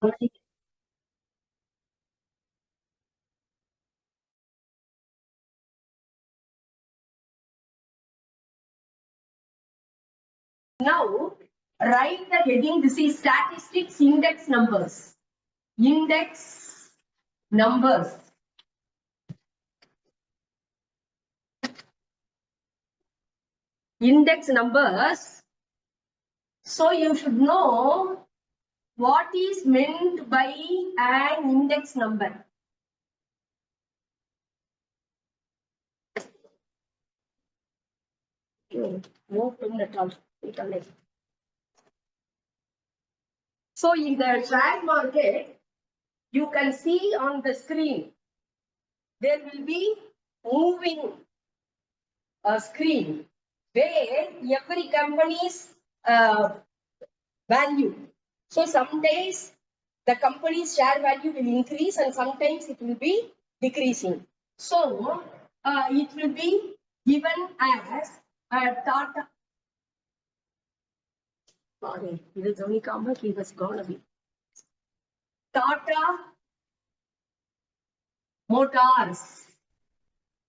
Now, write the heading. This is statistics index numbers. Index numbers. Index numbers. So you should know what is meant by an index number. So in the share market, you can see on the screen, there will be moving screen where every company's value. So some days the company's share value will increase and sometimes it will be decreasing. So it will be given as Tata. Sorry, it is only common, he was gonna be. Tata Motors.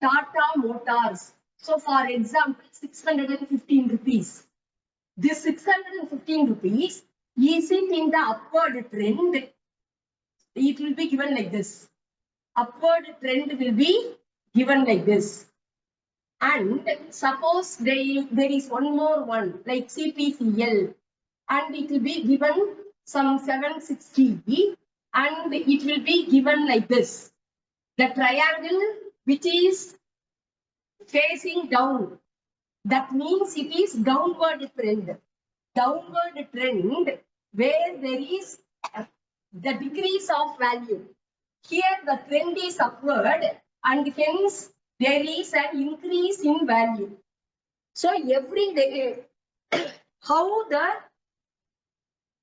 Tata Motors. So for example, 615 rupees. This 615 rupees, is it in the upward trend? It will be given like this. Upward trend will be given like this. And suppose there is one more one, like CPCL, and it will be given some 760, and it will be given like this. The triangle which is facing down, that means it is downward trend. Downward trend where there is the decrease of value. Here the trend is upward and hence there is an increase in value. So every day, how the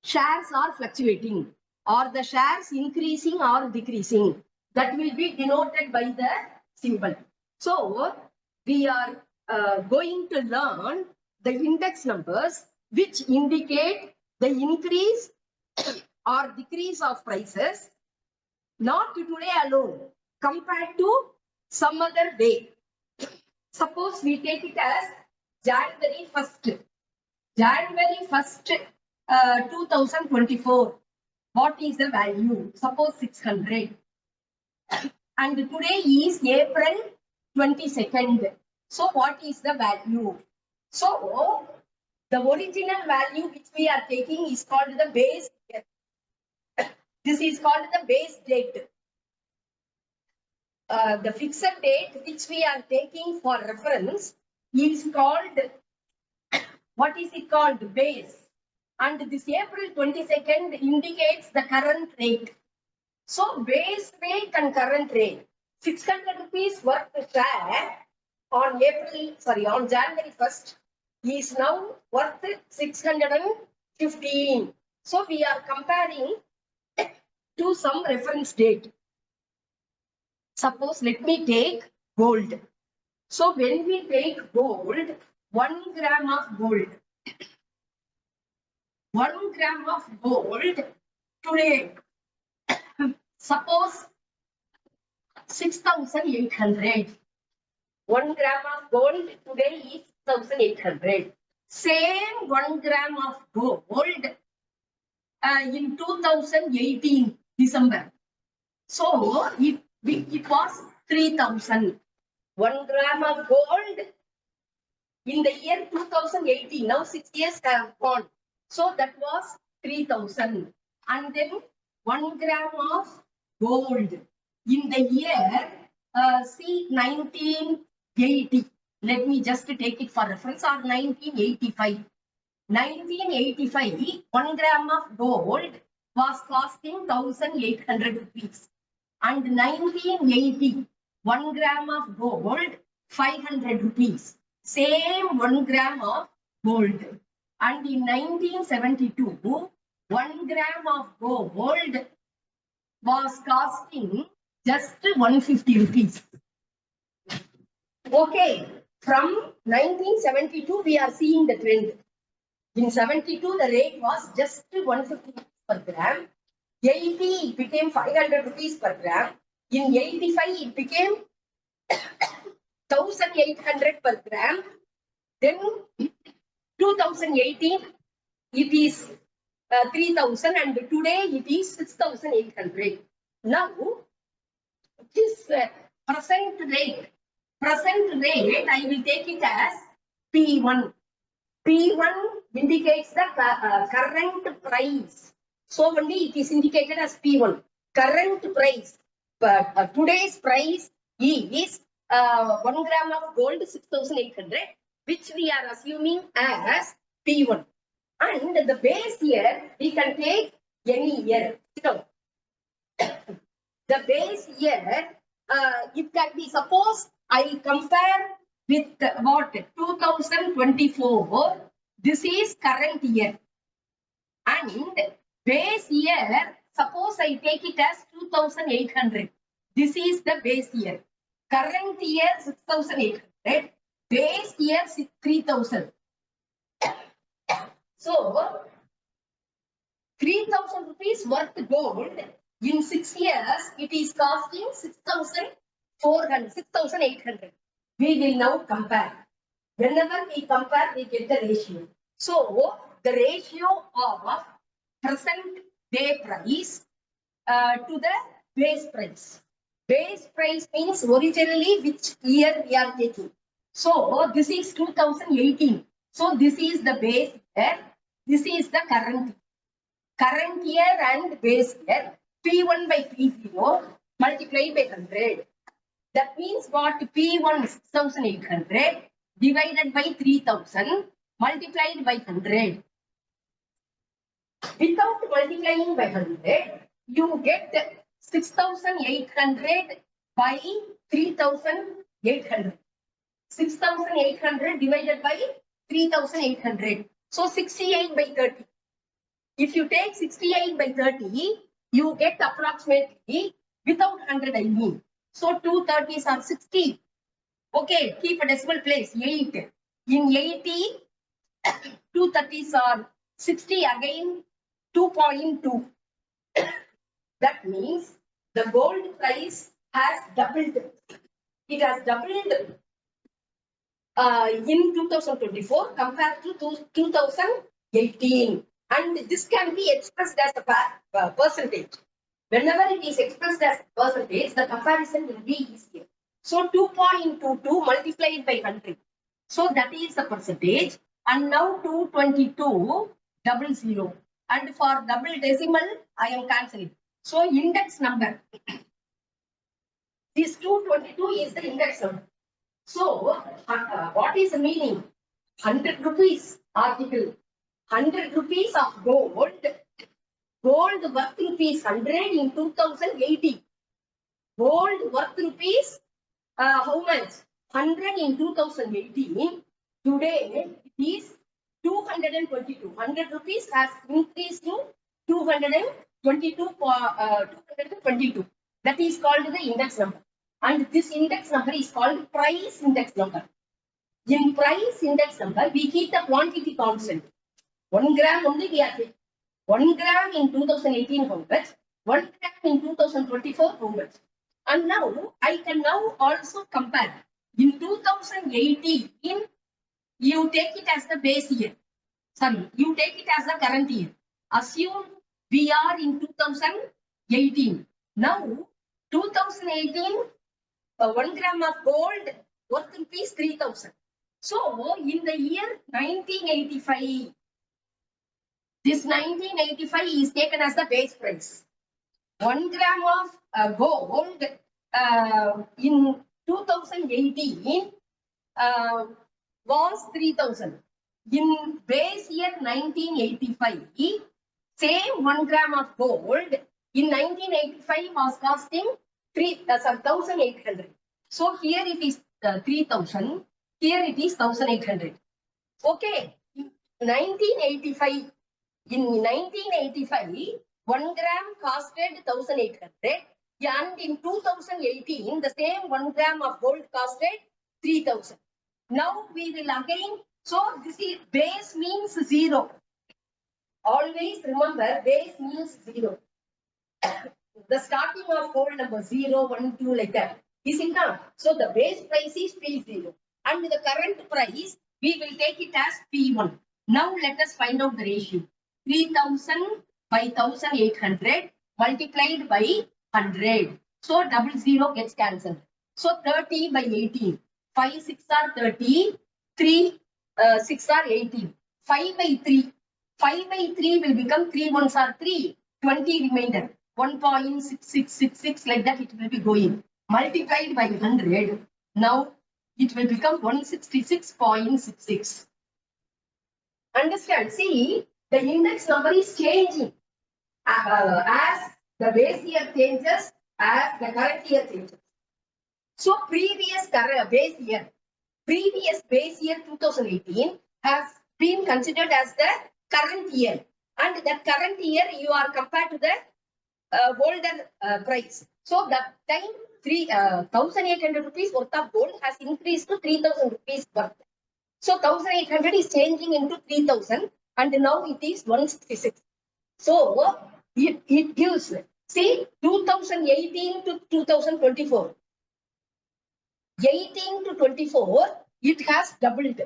shares are fluctuating, or the shares increasing or decreasing, that will be denoted by the symbol. So we are going to learn the index numbers which indicate the increase or decrease of prices, not today alone, compared to some other day. Suppose we take it as January 1st. January 1st, 2024. What is the value? Suppose 600. And today is April 22nd. So what is the value? So the original value which we are taking is called the base. This is called the base date. The fixed date which we are taking for reference is called, what is it called? Base. And this April 22nd indicates the current rate. So base rate and current rate. 600 rupees worth share on January 1st is now worth 615. So we are comparing to some reference date. Suppose let me take gold. So when we take gold, 1 gram of gold. 1 gram of gold today, suppose 6,800. 1 gram of gold today is 6,800. Same 1 gram of gold in 2018 December. So it was 3,000. 1 gram of gold in the year 2018. Now 6 years have gone. So that was 3,000. And then 1 gram of gold in the year, 1980. Let me just take it for reference, or 1985. 1985, 1 gram of gold was costing 1,800 rupees. And 1980, 1 gram of gold, 500 rupees. Same 1 gram of gold. And in 1972, 1 gram of gold was costing just 150 rupees. Okay, from 1972, we are seeing the trend. In 72, the rate was just 150 per gram. 80 it became 500 rupees per gram. In 85 it became 1800 per gram. Then 2018 it is 3000 and today it is 6800. Now this present rate I will take it as P1. P1 indicates the current price. So only it is indicated as P1. Current price. But today's price is 1 gram of gold 6800, which we are assuming as P1. And the base year we can take any year. So the base year it can be, suppose I compare with what 2024. This is current year, and base year, suppose I take it as 2800. This is the base year. Current year 6800, base year 3000. So 3000 rupees worth gold in 6 years, it is costing 6400, 6800. We will now compare. Whenever we compare, we get the ratio. So the ratio of present day price to the base price. Base price means originally which year we are taking. So this is 2018. So this is the base year. This is the current year and base year. P1 by P0 multiplied by 100. That means what? P1 6800 divided by 3000 multiplied by 100. Without multiplying by 100, you get 6800 by 3800. 6800 divided by 3800. So 68 by 30. If you take 68 by 30, you get approximately, without 100 I mean. So 2 30s are 60. Okay, keep a decimal place, 8. In 80, 2 30s are 60 again, 2.2. That means the gold price has doubled. It has doubled in 2024 compared to 2018. And this can be expressed as a percentage. Whenever it is expressed as a percentage, the comparison will be easier. So 2.22 multiplied by 100. So that is the percentage. And now 222 00. And for double decimal, I am cancelling. So index number. This 222 is the index number. So what is the meaning? 100 rupees article. 100 rupees of gold. Gold worth rupees 100 in 2018. Gold worth rupees how much? 100 in 2018. Today it is 222. 100 rupees has increased to 222. 222. That is called the index number. And this index number is called price index number. In price index number, we keep the quantity constant. 1 gram only we are taking. 1 gram in 2018 how much? 1 gram in 2024 how much? And now I can now also compare. In 2018, you take it as the base year. Sorry, you take it as the current year. Assume we are in 2018. Now, 2018, 1 gram of gold worth rupees 3000. So, in the year 1985, this 1985 is taken as the base price. 1 gram of gold in 2018 was 3000. In base year 1985, same 1 gram of gold in 1985 was costing 1800. So here it is 3000, here it is 1800. Okay, 1985. In 1985, 1 gram costed 1800, and in 2018, the same 1 gram of gold costed 3000. Now we will again, so this is base means 0. Always remember, base means 0. The starting of whole number 0, 1, 2 like that. Is it not? So the base price is P0 and the current price we will take it as P1. Now let us find out the ratio. 3000 by 1800 multiplied by 100. So 00 gets cancelled. So 30 by 18. 5 6 are 30. 3 6 are 18. 5 by 3. 5 by 3 will become 3 ones are 3. 20 remainder. 1.6666 like that it will be going. Multiplied by 100. Now it will become 166.66. Understand? See, the index number is changing as the base year changes, as the current year changes. So previous base year 2018 has been considered as the current year, and that current year you are compared to the older price. So that time 1,800 rupees worth of gold has increased to 3,000 rupees worth. So 1,800 is changing into 3,000 and now it is 166. So it gives, see, 2018 to 2024. 18 to 24, it has doubled.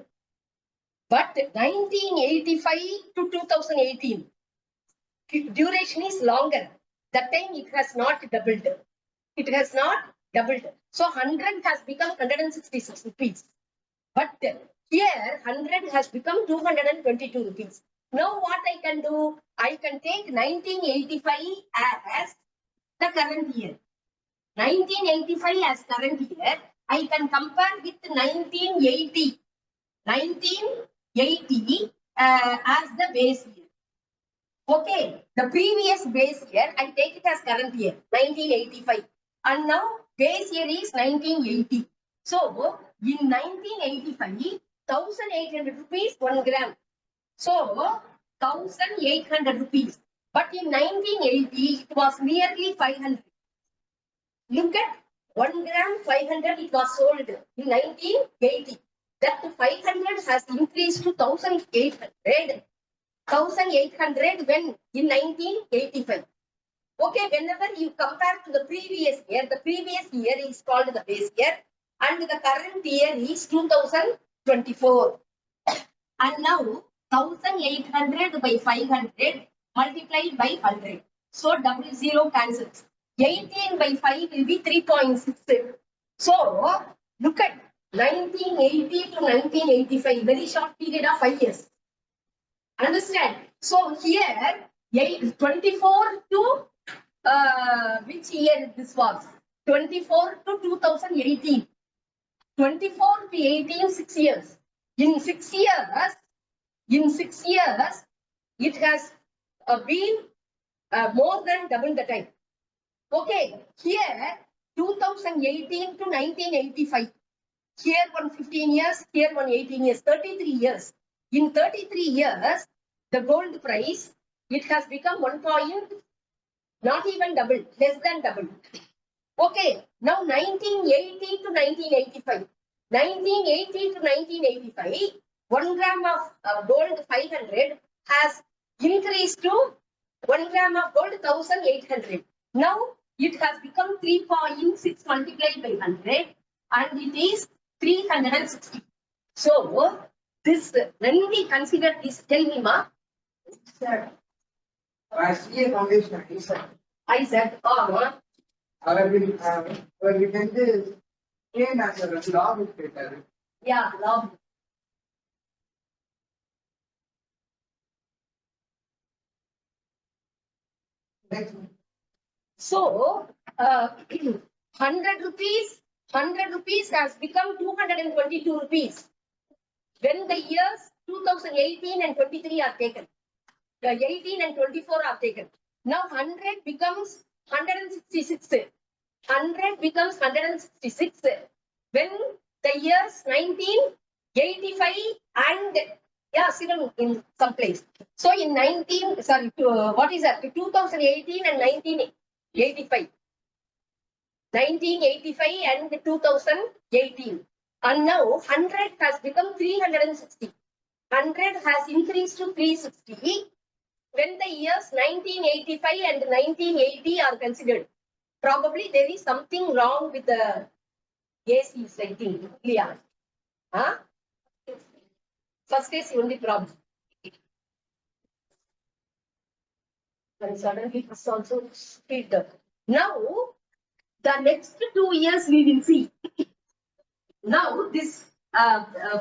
But 1985 to 2018, duration is longer. That time it has not doubled. It has not doubled. So 100 has become 166 rupees. But here 100 has become 222 rupees. Now what I can do? I can take 1985 as the current year. 1985 as current year. I can compare with 1980. 1980 as the base year. Okay, the previous base year, I take it as current year, 1985. And now base year is 1980. So, in 1985, 1,800 rupees 1 gram. So, 1,800 rupees. But in 1980, it was nearly 500. Look at 1 gram 500, it was sold in 1980. That 500 has increased to 1,800. 1,800 when in 1985. Okay, whenever you compare to the previous year is called the base year and the current year is 2024. And now 1,800 by 500 multiplied by 100. So 00 cancels. 18 by 5 will be 3.6. So look at 1980 to 1985, very short period of 5 years. Understand? So here, 24 to which year this was? 24 to 2018. 24 to 18, 6 years. In 6 years, it has been more than double the time. Okay, here 2018 to 1985. Here 115 years, here 118 years, 33 years. In 33 years, the gold price, it has become 1 point, not even double, less than double. Okay, now 1980 to 1985. 1980 to 1985, 1 gram of gold 500 has increased to 1 gram of gold 1,800. Now it has become 3.6 multiplied by 100 and it is 360. So this, when we consider this, tell me, ma. Sir. I see a foundation. I said, ma. Yeah, log. So 100 rupees has become 222 rupees. When the years 2018 and 23 are taken, the 18 and 24 are taken. Now 100 becomes 166. 100 becomes 166 when the years 1985 and still in some place. So in 2018 and 1985. 1985 and 2018. And now 100 has become 360. 100 has increased to 360. when the years 1985 and 1980 are considered, probably there is something wrong with the ACs, I think. Yeah. Huh? First is only problem. And suddenly it's also speed up. Now, the next 2 years we will see. Now, this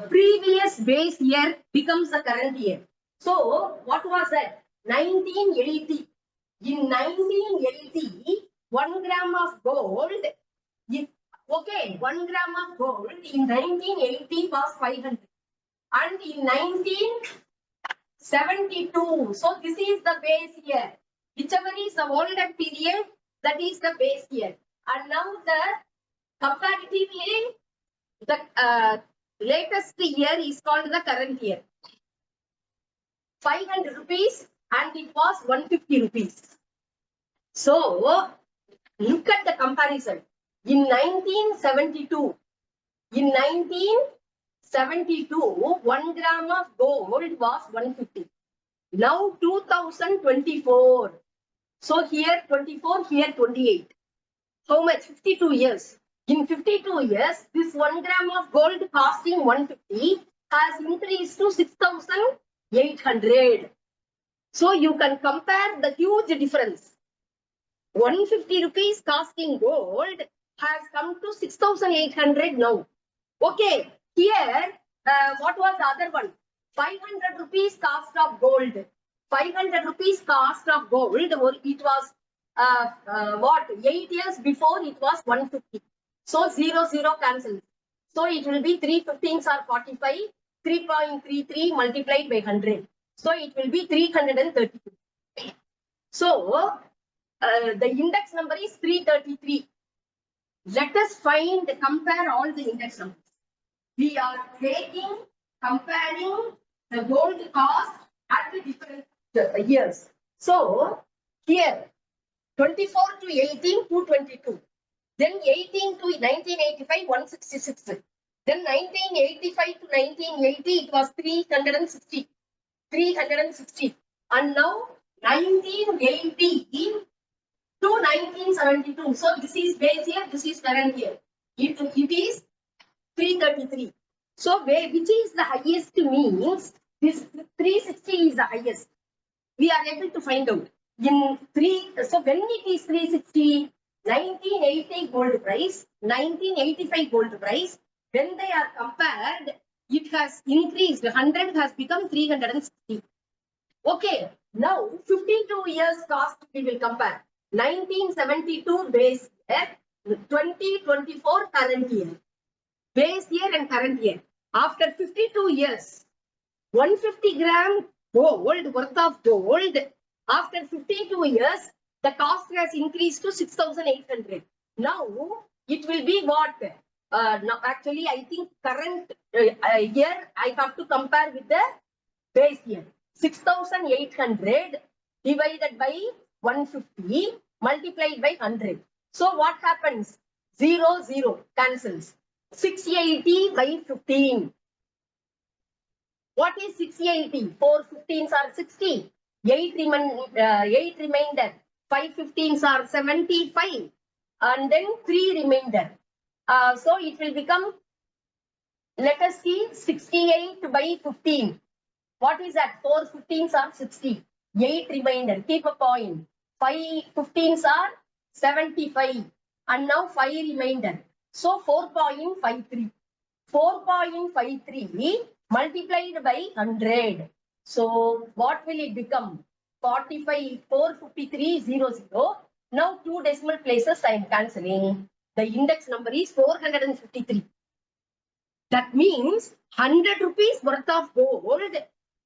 previous base year becomes the current year. So, what was that? 1980. In 1980, 1 gram of gold, okay, 1 gram of gold in 1980 was 500. And in 1972, so this is the base year. Whichever is the older period, that is the base year. And now the comparatively, the latest year is called the current year. 500 rupees and it was 150 rupees. So, look at the comparison. In 1972, 1 gram of gold was 150. Now 2024. So here 24, here 28. How much? 52 years. In 52 years, this 1 gram of gold costing 150 has increased to 6,800. So you can compare the huge difference. 150 rupees costing gold has come to 6,800 now. Okay, here, what was the other one? 500 rupees cost of gold. 500 rupees cost of gold, it was what? 8 years before it was 150. So 0, 0 cancels. So it will be 3 15s are 45, 3.33 multiplied by 100. So it will be 332. So the index number is 333. Let us compare all the index numbers. We are comparing the gold cost at the different years. So here 24 to 18, 222. Then 18 to 1985, 166. Then 1985 to 1980, it was 360. 360. And now 1980 to 1972. So this is base year, this is current year. It is 333. So which is the highest means this 360 is the highest. We are able to find out. So when it is 360, 1980 gold price, 1985 gold price, when they are compared, it has increased. 100 has become 360. Okay, now 52 years cost we will compare. 1972 base year, 2024 current year. Base year and current year. After 52 years, 150 gram gold worth of gold, after 52 years, the cost has increased to 6,800. Now, it will be what? No, actually, I think current year, I have to compare with the base year. 6,800 divided by 150 multiplied by 100. So, what happens? 0, 0 cancels. 680 by 15. What is 680? 4 15s are 60. 8 remainder. 5 15s are 75. And then 3 remainder. So it will become, let us see, 68 by 15. What is that? 4 15s are 60. 8 remainder. Keep a point. 5 15s are 75. And now 5 remainder. So 4.53. 4.53 multiplied by 100. So what will it become? 45, 453, 00. Now 2 decimal places I am cancelling. The index number is 453. That means 100 rupees worth of gold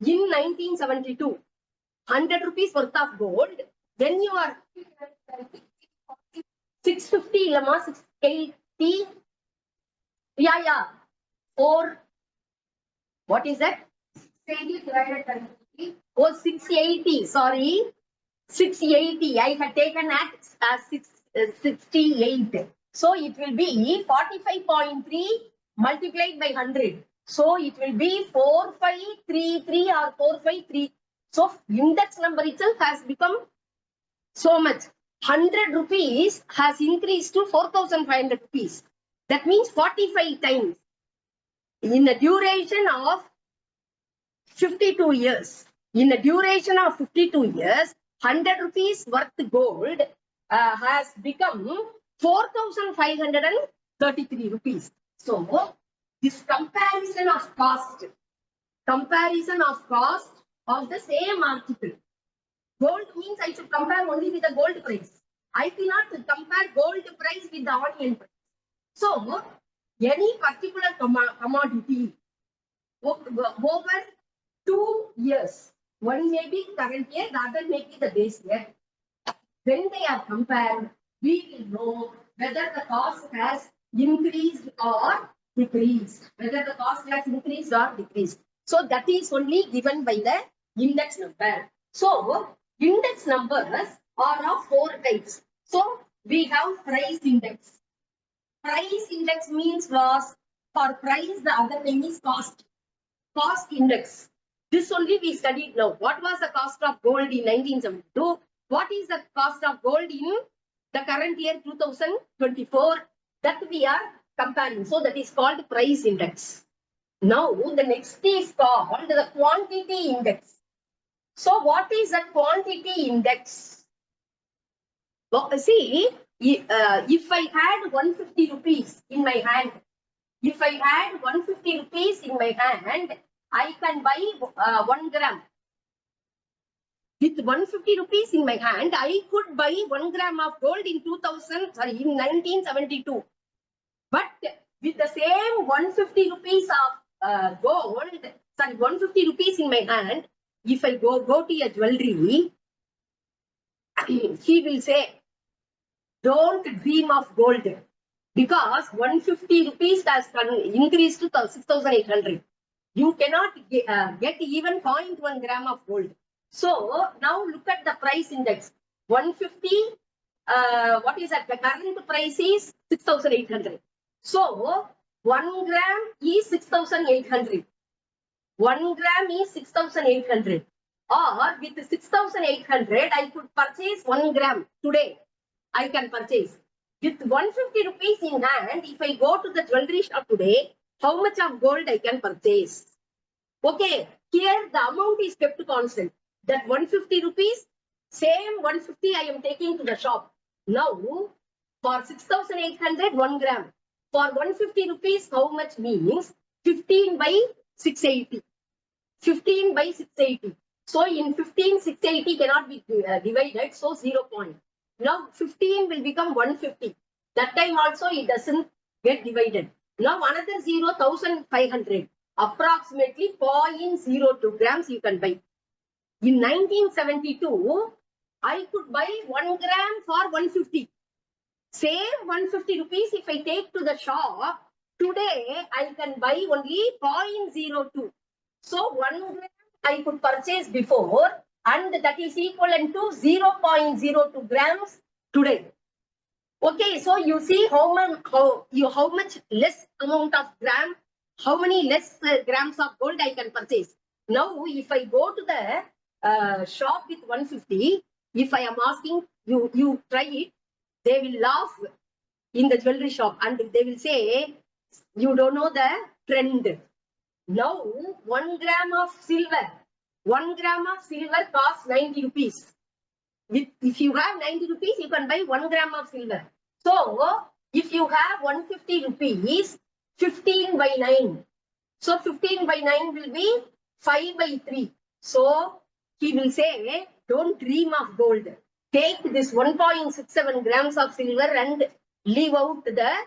in 1972. 100 rupees worth of gold. Then you are 650, 680. Yeah. 4. What is that? 680 divided by 50. Oh, 680. Sorry. 680. I had taken at 68. So it will be 45.3 multiplied by 100. So it will be 4533 or 4533. So index number itself has become so much. 100 rupees has increased to 4,500 rupees. That means 45 times in a duration of 52 years. In a duration of 52 years, 100 rupees worth gold has become 4,533 rupees. So this comparison of cost of the same article. Gold means I should compare only with the gold price. I cannot compare gold price with the onion price. So any particular commodity over 2 years, one may be current year, the other may be the base year. When they are compared, we will know whether the cost has increased or decreased. Whether the cost has increased or decreased. So that is only given by the index number. So index numbers are of 4 types. So we have price index. Price index means was for price, the other name is cost. Cost index. This only we studied now. What was the cost of gold in 1972? What is the cost of gold in the current year 2024? That we are comparing. So that is called price index. Now the next is called the quantity index. So what is the quantity index? Well, see, if I had 150 rupees in my hand, if I had 150 rupees in my hand, I can buy 1 gram. With 150 rupees in my hand, I could buy 1 gram of gold in 1972. But with the same 150 rupees of gold, 150 rupees in my hand, if I go to a jewelry, he will say, don't dream of gold. Because 150 rupees has increased to 6,800. You cannot get even 0.1 gram of gold. So now look at the price index. 150, what is that? The current price is 6,800. So 1 gram is 6,800. 1 gram is 6,800. Or with 6,800, I could purchase 1 gram today. I can purchase. With 150 rupees in hand, if I go to the jewelry shop today, how much of gold I can purchase? Okay, here the amount is kept constant. That 150 rupees, same 150 I am taking to the shop. Now, for 6,800, 1 gram. For 150 rupees, how much means? 15 by 680. 15 by 680. So, in 15, 680 cannot be divided, so 0 point. Now 15 will become 150. That time also it doesn't get divided. Now another 0, 1,500. Approximately 0.02 grams you can buy. In 1972, I could buy 1 gram for 150. Same 150 rupees if I take to the shop, today I can buy only 0.02. So 1 gram I could purchase before, and that is equivalent to 0.02 grams today. Okay, so you see how much less amount of gram, how many less grams of gold I can purchase. Now, if I go to the shop with 150, if I am asking you try it, they will laugh in the jewelry shop and they will say, you don't know the trend. Now, 1 gram of silver, 1 gram of silver costs 90 rupees. If you have 90 rupees, you can buy 1 gram of silver. So, if you have 150 rupees, 15 by 9. So, 15 by 9 will be 5 by 3. So, he will say, don't dream of gold. Take this 1.67 grams of silver and leave out the,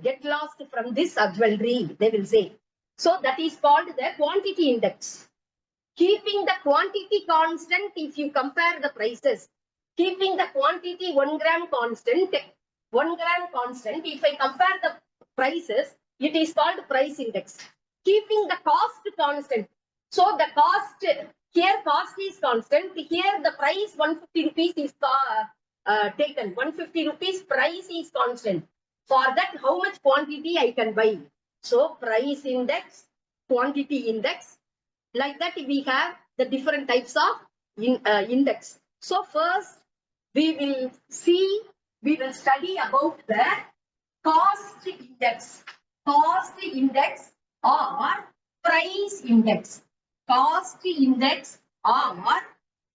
get lost from this jewelry, they will say. So, that is called the quantity index. Keeping the quantity constant, if you compare the prices, keeping the quantity 1 gram constant, 1 gram constant, if I compare the prices, it is called price index. Keeping the cost constant. So the cost, here cost is constant, here the price 150 rupees is taken. 150 rupees price is constant. For that, how much quantity I can buy? So price index, quantity index. Like that, we have the different types of index. So first we will study about the cost index. Cost index or price index. Cost index or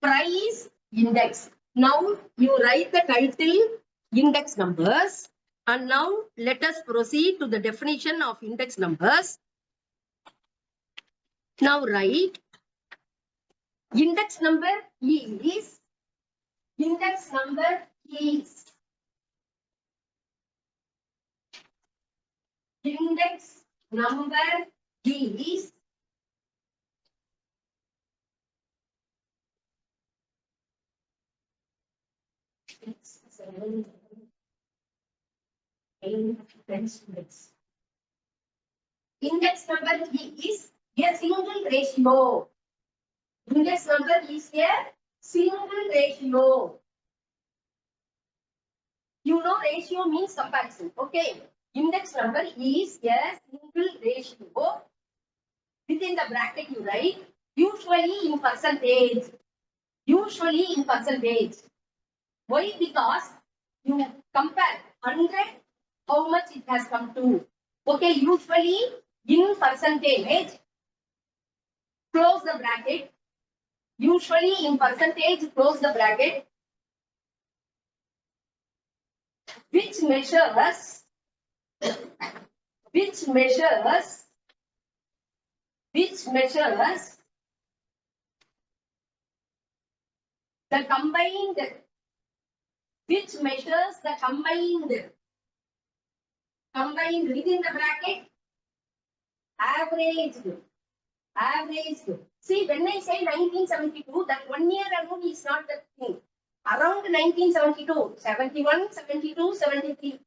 price index. Now you write the title index numbers, and now let us proceed to the definition of index numbers. Now write index number is index number is index number is index number is a single ratio. Index number is a single ratio. You know ratio means comparison. Okay. Index number is a single ratio. Within the bracket you write usually in percentage. Usually in percentage. Why? Because you compare 100, how much it has come to. Okay, usually in percentage, close the bracket. Usually in percentage, close the bracket. Which measures the combined, which measures the combined within the bracket, averaged. See, when I say 1972, that 1 year alone is not the thing. Around 1972, 71, 72, 73,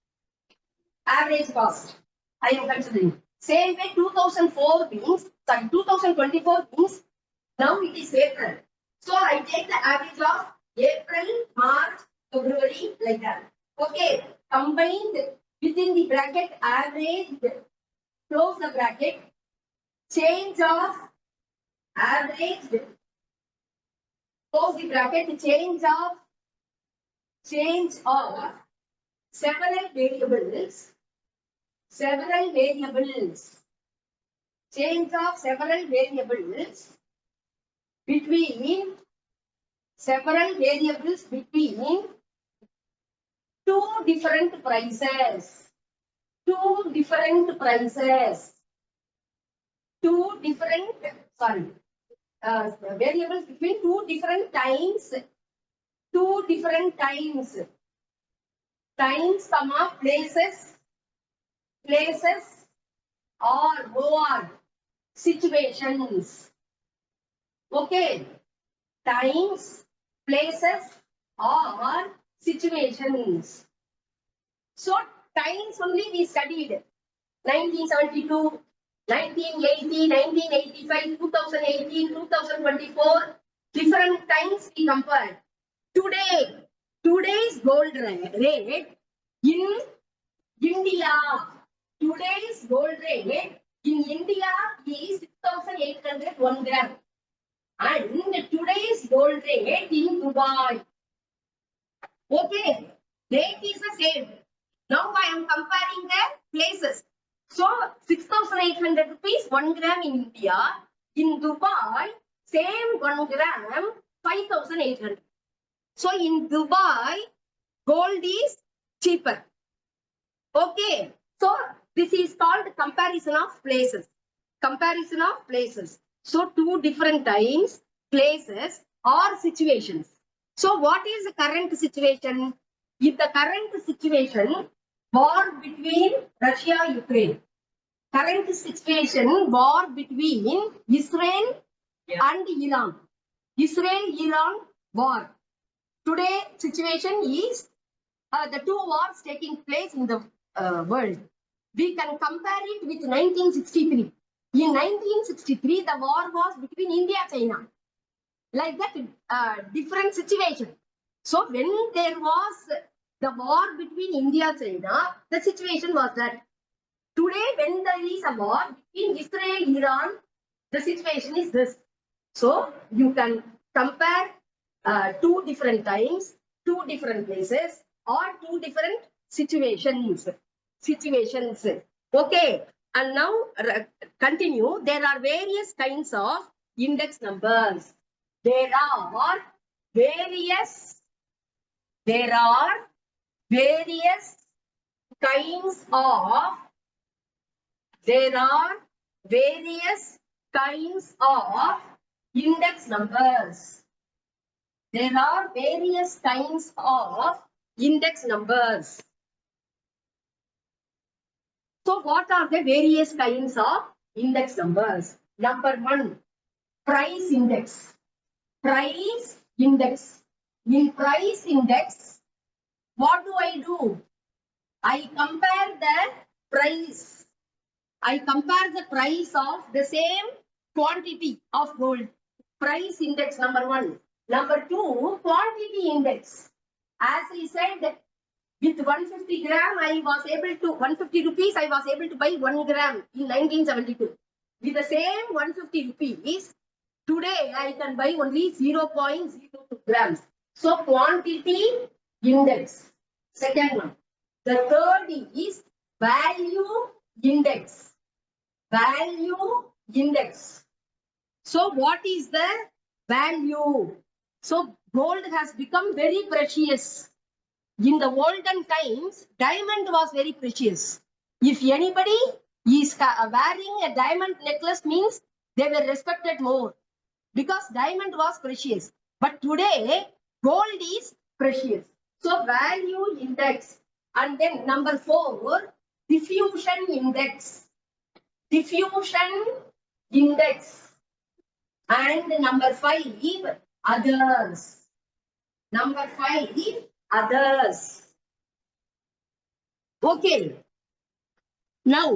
average cost, I am considering. Same way 2004 means, 2024 means, now it is April. So I take the average of April, March, February, like that. Okay, combined within the bracket, average, close the bracket, change of average, close the bracket, change of several variables, change of several variables between two different prices, variables between two different times, comma, places or more situations. Okay, times, places or situations. So times only we studied 1972, 1980, 1985, 2018, 2024. Different times we compared. Today's gold rate in India. Today's gold rate in India is 6,800 1 gram. And today's gold rate in Dubai. Okay, rate is the same. Now I am comparing the places. So 6,800 rupees 1 gram in India. In Dubai, same 1 gram 5,800. So in Dubai, gold is cheaper. Okay, so this is called comparison of places. So two different times, places or situations. So what is the current situation? If the current situation, war between Russia-Ukraine. Current situation, war between Israel and Iran. Israel-Iran war. Today situation is the two wars taking place in the world. We can compare it with 1963. In 1963, the war was between India and China. Like that, different situation. So when there was the war between India and China, the situation was that. Today, when there is a war between Israel and Iran, the situation is this. So you can compare two different times, two different places, or two different situations. Okay. And now continue. There are various kinds of index numbers. There are various kinds of there are various kinds of index numbers. There are various kinds of index numbers. So what are the various kinds of index numbers? Number one, price index. Price index. In price index, what do? I compare the price. I compare the price of the same quantity of gold. Price index number one. Number two, quantity index. As I said, with 150 gram, I was able to, 150 rupees, I was able to buy 1 gram in 1972. With the same 150 rupees, today I can buy only 0.02 grams. So quantity index. Second one. The third is value index. Value index. So what is the value? So gold has become very precious. In the olden times, diamond was very precious. If anybody is wearing a diamond necklace, means they were respected more because diamond was precious. But today, gold is precious. So value index. And then number 4, diffusion index. Diffusion index. And number 5, others. Number 5, others. Okay. Now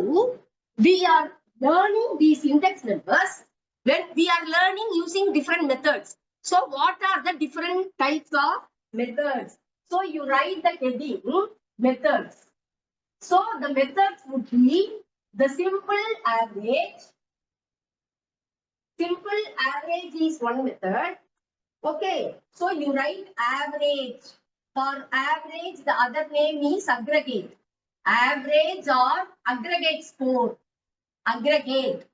we are learning these index numbers when we are learning using different methods. So what are the different types of methods? So you write the heading methods. So the methods would be the simple average. Simple average is one method. Okay. So you write average. For average, the other name is aggregate. Average or aggregate score. Aggregate.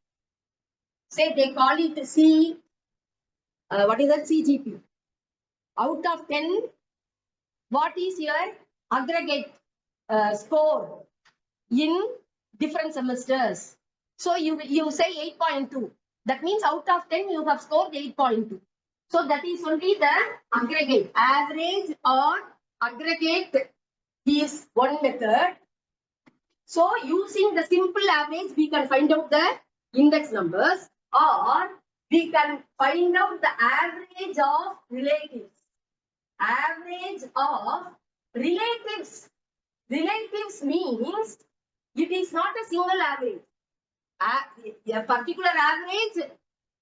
Say they call it C. What is that? CGP. Out of 10, what is your aggregate score in different semesters? So you say 8.2. That means out of 10, you have scored 8.2. So that is only the aggregate. Average or aggregate is one method. So using the simple average, we can find out the index numbers, or we can find out the average of relatives. Average of relatives. Relatives means it is not a single average. A particular average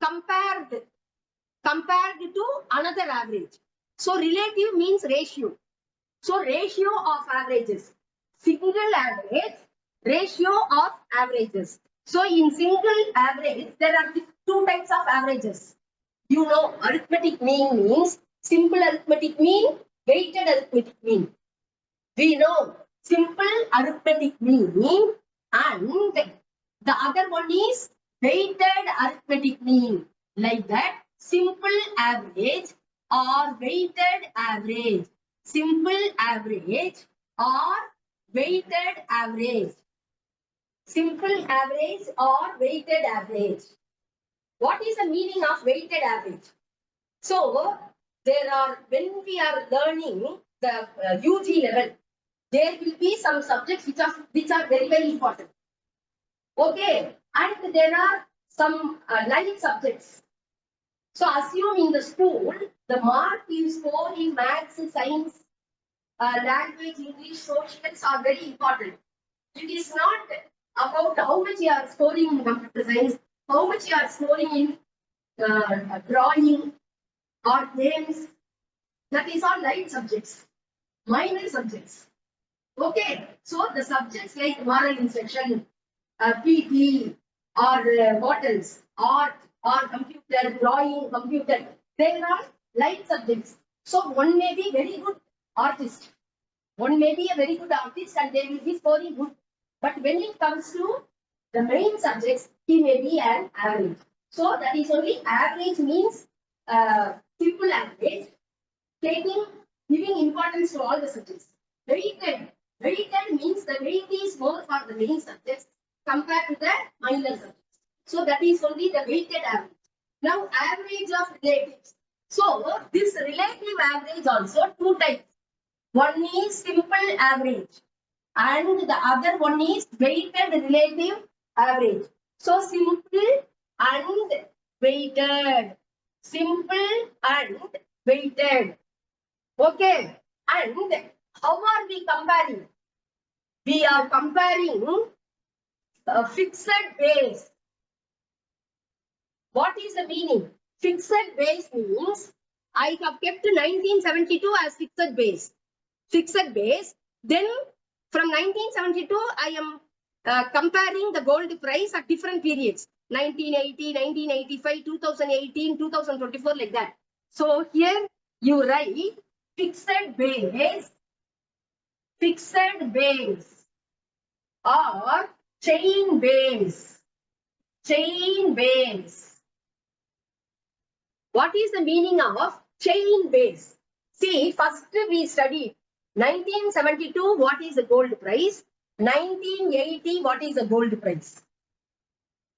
compared to another average. So relative means ratio. So ratio of averages. Single average, ratio of averages. So in single average, there are two types of averages. You know, arithmetic mean means simple arithmetic mean, weighted arithmetic mean. We know simple arithmetic mean and the other one is weighted arithmetic mean. Like that, simple average or weighted average. Simple average or weighted average. Simple average or weighted average. What is the meaning of weighted average? So, when we are learning the UG level, there will be some subjects which are very, very important. Okay, and there are some light subjects. So assume in the school, the mark you score in maths, science, language, English, socials are very important. It is not about how much you are scoring in computer science, how much you are scoring in drawing or games. That is all light subjects, minor subjects. Okay, so the subjects like moral instruction, PT, or what else? Art, or computer, drawing, computer. They are light subjects. So one may be very good artist. One may be a very good artist and they will be scoring good. But when it comes to the main subjects, he may be an average. So that is only average means simple average, giving importance to all the subjects. Weighted. Weighted means the weight is more for the main subjects compared to the minor subjects. So that is only the weighted average. Now average of relatives. So this relative average also two types. One is simple average and the other one is weighted relative average. So simple and weighted. Simple and weighted. Okay. And how are we comparing? We are comparing a fixed base. What is the meaning? Fixed base means I have kept 1972 as fixed base. Fixed base. Then from 1972, I am comparing the gold price at different periods. 1980, 1985, 2018, 2024, like that. So here you write fixed base or chain base. Chain base. What is the meaning of chain base? See, first we studied 1972, what is the gold price? 1980, what is the gold price?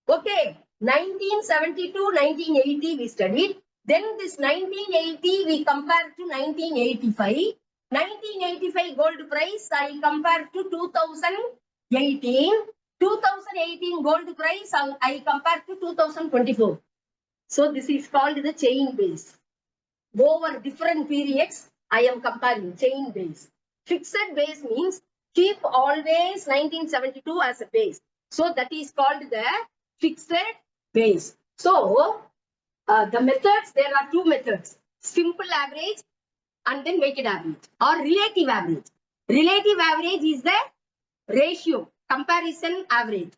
Okay, 1972, 1980 we studied. Then this 1980 we compared to 1985. 1985 gold price I compared to 2018. 2018 gold price I compared to 2024. So this is called the chain base. Over different periods, I am comparing chain base. Fixed base means keep always 1972 as a base. So that is called the fixed base. So the methods, there are two methods. Simple average and then weighted average or relative average. Relative average is the ratio, comparison average.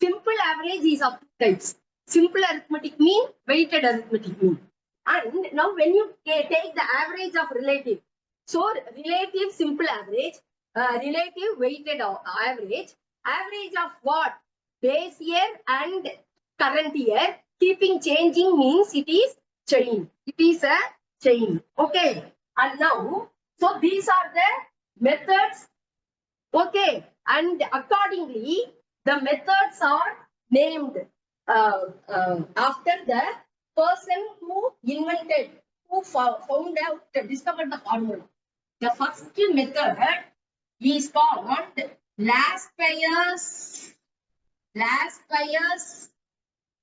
Simple average is of two types. Simple arithmetic mean, weighted arithmetic mean. And now when you take the average of relative, so relative simple average, relative weighted average, average of what? Base year and current year, keeping changing means it is chain. It is a chain. Okay. And now, so these are the methods. Okay. And accordingly, the methods are named after the person who invented, who found out, discovered the formula. The first method is called last payers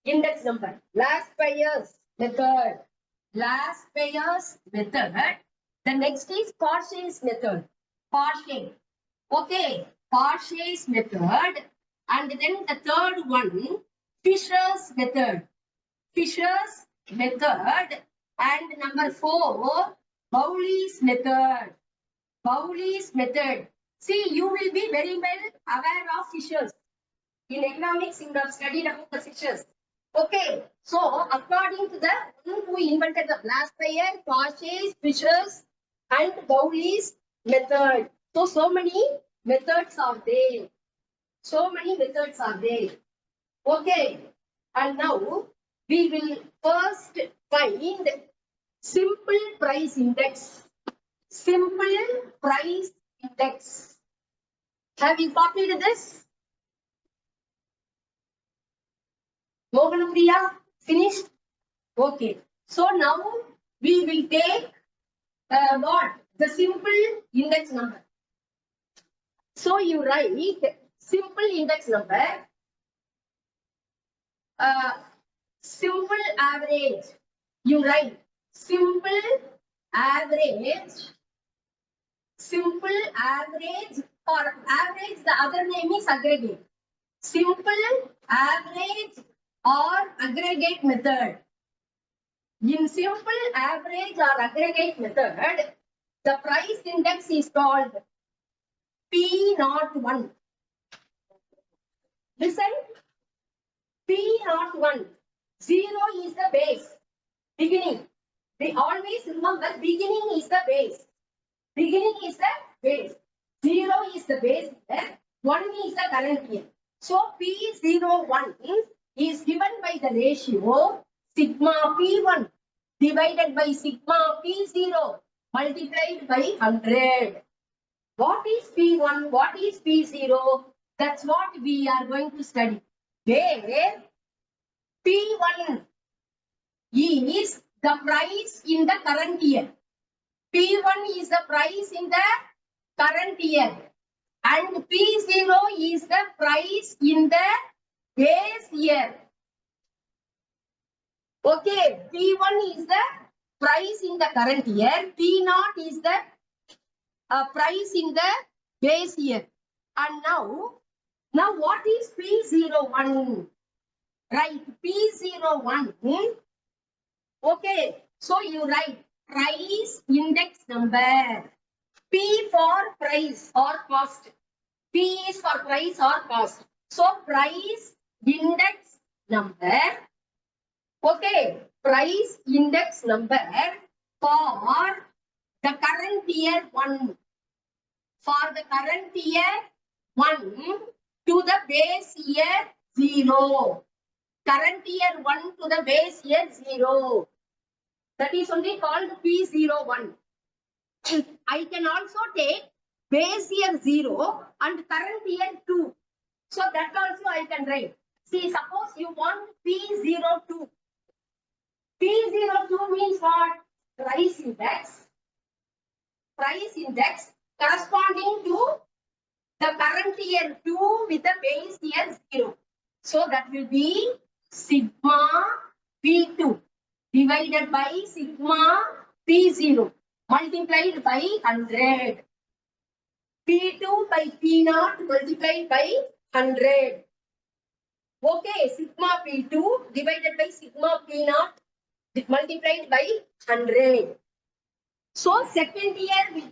index number. Last payers method. Last payers method. The next is Parshay's method. Parshay. Okay. Parshay's method. And then the third one, Fisher's method. Fisher's method. And number 4, Bowley's method. Bowley's method. See, you will be very well aware of Fishers. In economics, you have studied about the Fishers. Okay, so according to the one who invented the blast payer, Parshay's, Fishers, and Bowley's method. So many methods are there. So many methods are there. Okay, and now we will first find simple price index. Simple price index. Have you copied this? Mohanpriya, finished? Okay. So now we will take what? The simple index number. So you write simple index number, simple average. You write simple average, or average, the other name is aggregate. Simple average or aggregate method. In simple average or aggregate method, the price index is called P01. Listen, P01. 0 is the base, beginning. We always remember beginning is the base. Beginning is the base. 0 is the base year, 1 is the current year. So P01 is given by the ratio sigma P1 divided by sigma P0 multiplied by 100. What is P1? What is P0? That's what we are going to study. Where P1 is the price in the current year. P1 is the price in the current year. And P0 is the price in the base year. Okay, P1 is the price in the current year. P0 is the price in the base year. And now what is P01? Right, P01. Okay, so you write price index number. P for price or cost. P is for price or cost. So price index number. Okay, price index number for the current year 1. For the current year 1 to the base year 0. Current year 1 to the base year 0. That is only called P01. I can also take base year 0 and current year 2. So that also I can write. See, suppose you want P02. P02 means what? Price index. Price index corresponding to the current year 2 with the base year 0. So that will be sigma P2 divided by sigma P0 multiplied by 100. P2 by P0 multiplied by 100. Okay, sigma P2 divided by sigma P0 multiplied by 100. So second year with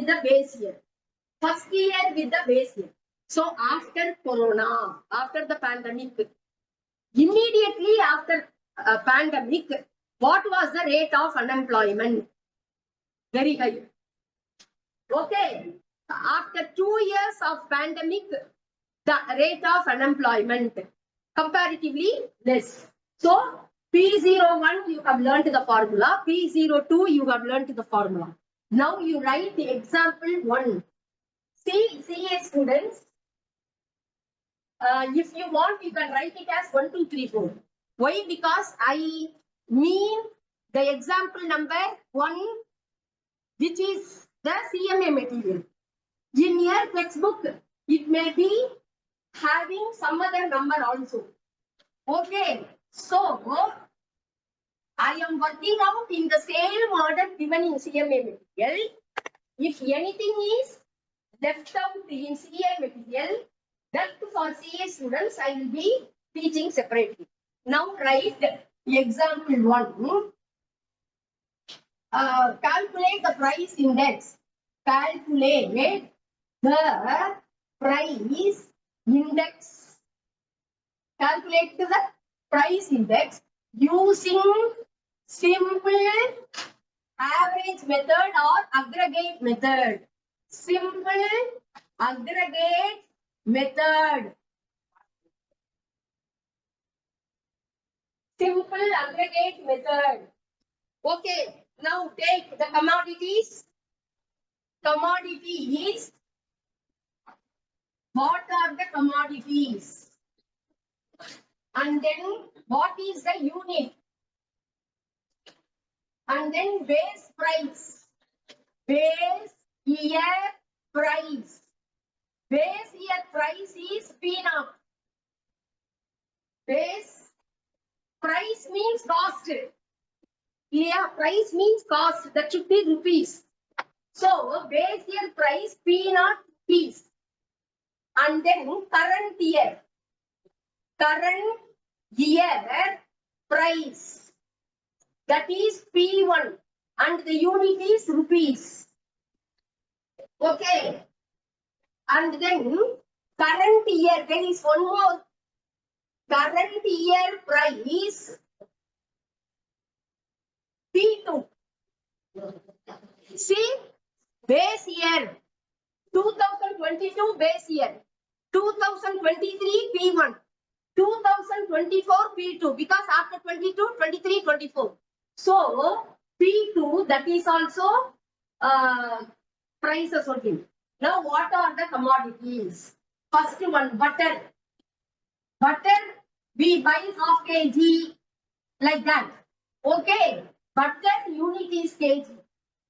the base year. First year with the base year. So after Corona, after the pandemic, immediately after pandemic, what was the rate of unemployment? Very high. Okay. After 2 years of pandemic, the rate of unemployment comparatively less. So P01 you have learned the formula. P02 you have learned the formula. Now you write the example 1. See, CA students, if you want, you can write it as 1, 2, 3, 4. Why? Because I mean the example number 1, which is the CMA material. In your textbook, it may be having some other number also. Okay, so I am working out in the same order given in CMA material. If anything is left out in CA material, that for CA students, I will be teaching separately. Now write example 1. Calculate the price index. Calculate the price index. Calculate the price index using simple average method or aggregate method. Simple aggregate method. Simple aggregate method. Okay, now take the commodities. Commodities. What are the commodities? And then what is the unit? And then base price. Base year price. Base year price is P0. Base price means cost. Yeah, price means cost. That should be rupees. So base year price P0 rupees. And then current year. Current year price. That is P1. And the unit is rupees. Okay. And then current year, there is one more Current year price P2. See, base year 2022 base year, 2023 P1, 2024 P2 because after 22, 23, 24. So P2 that is also prices only. Now what are the commodities? First one, butter. Butter we buy half kg like that. Okay. Butter unit is kg.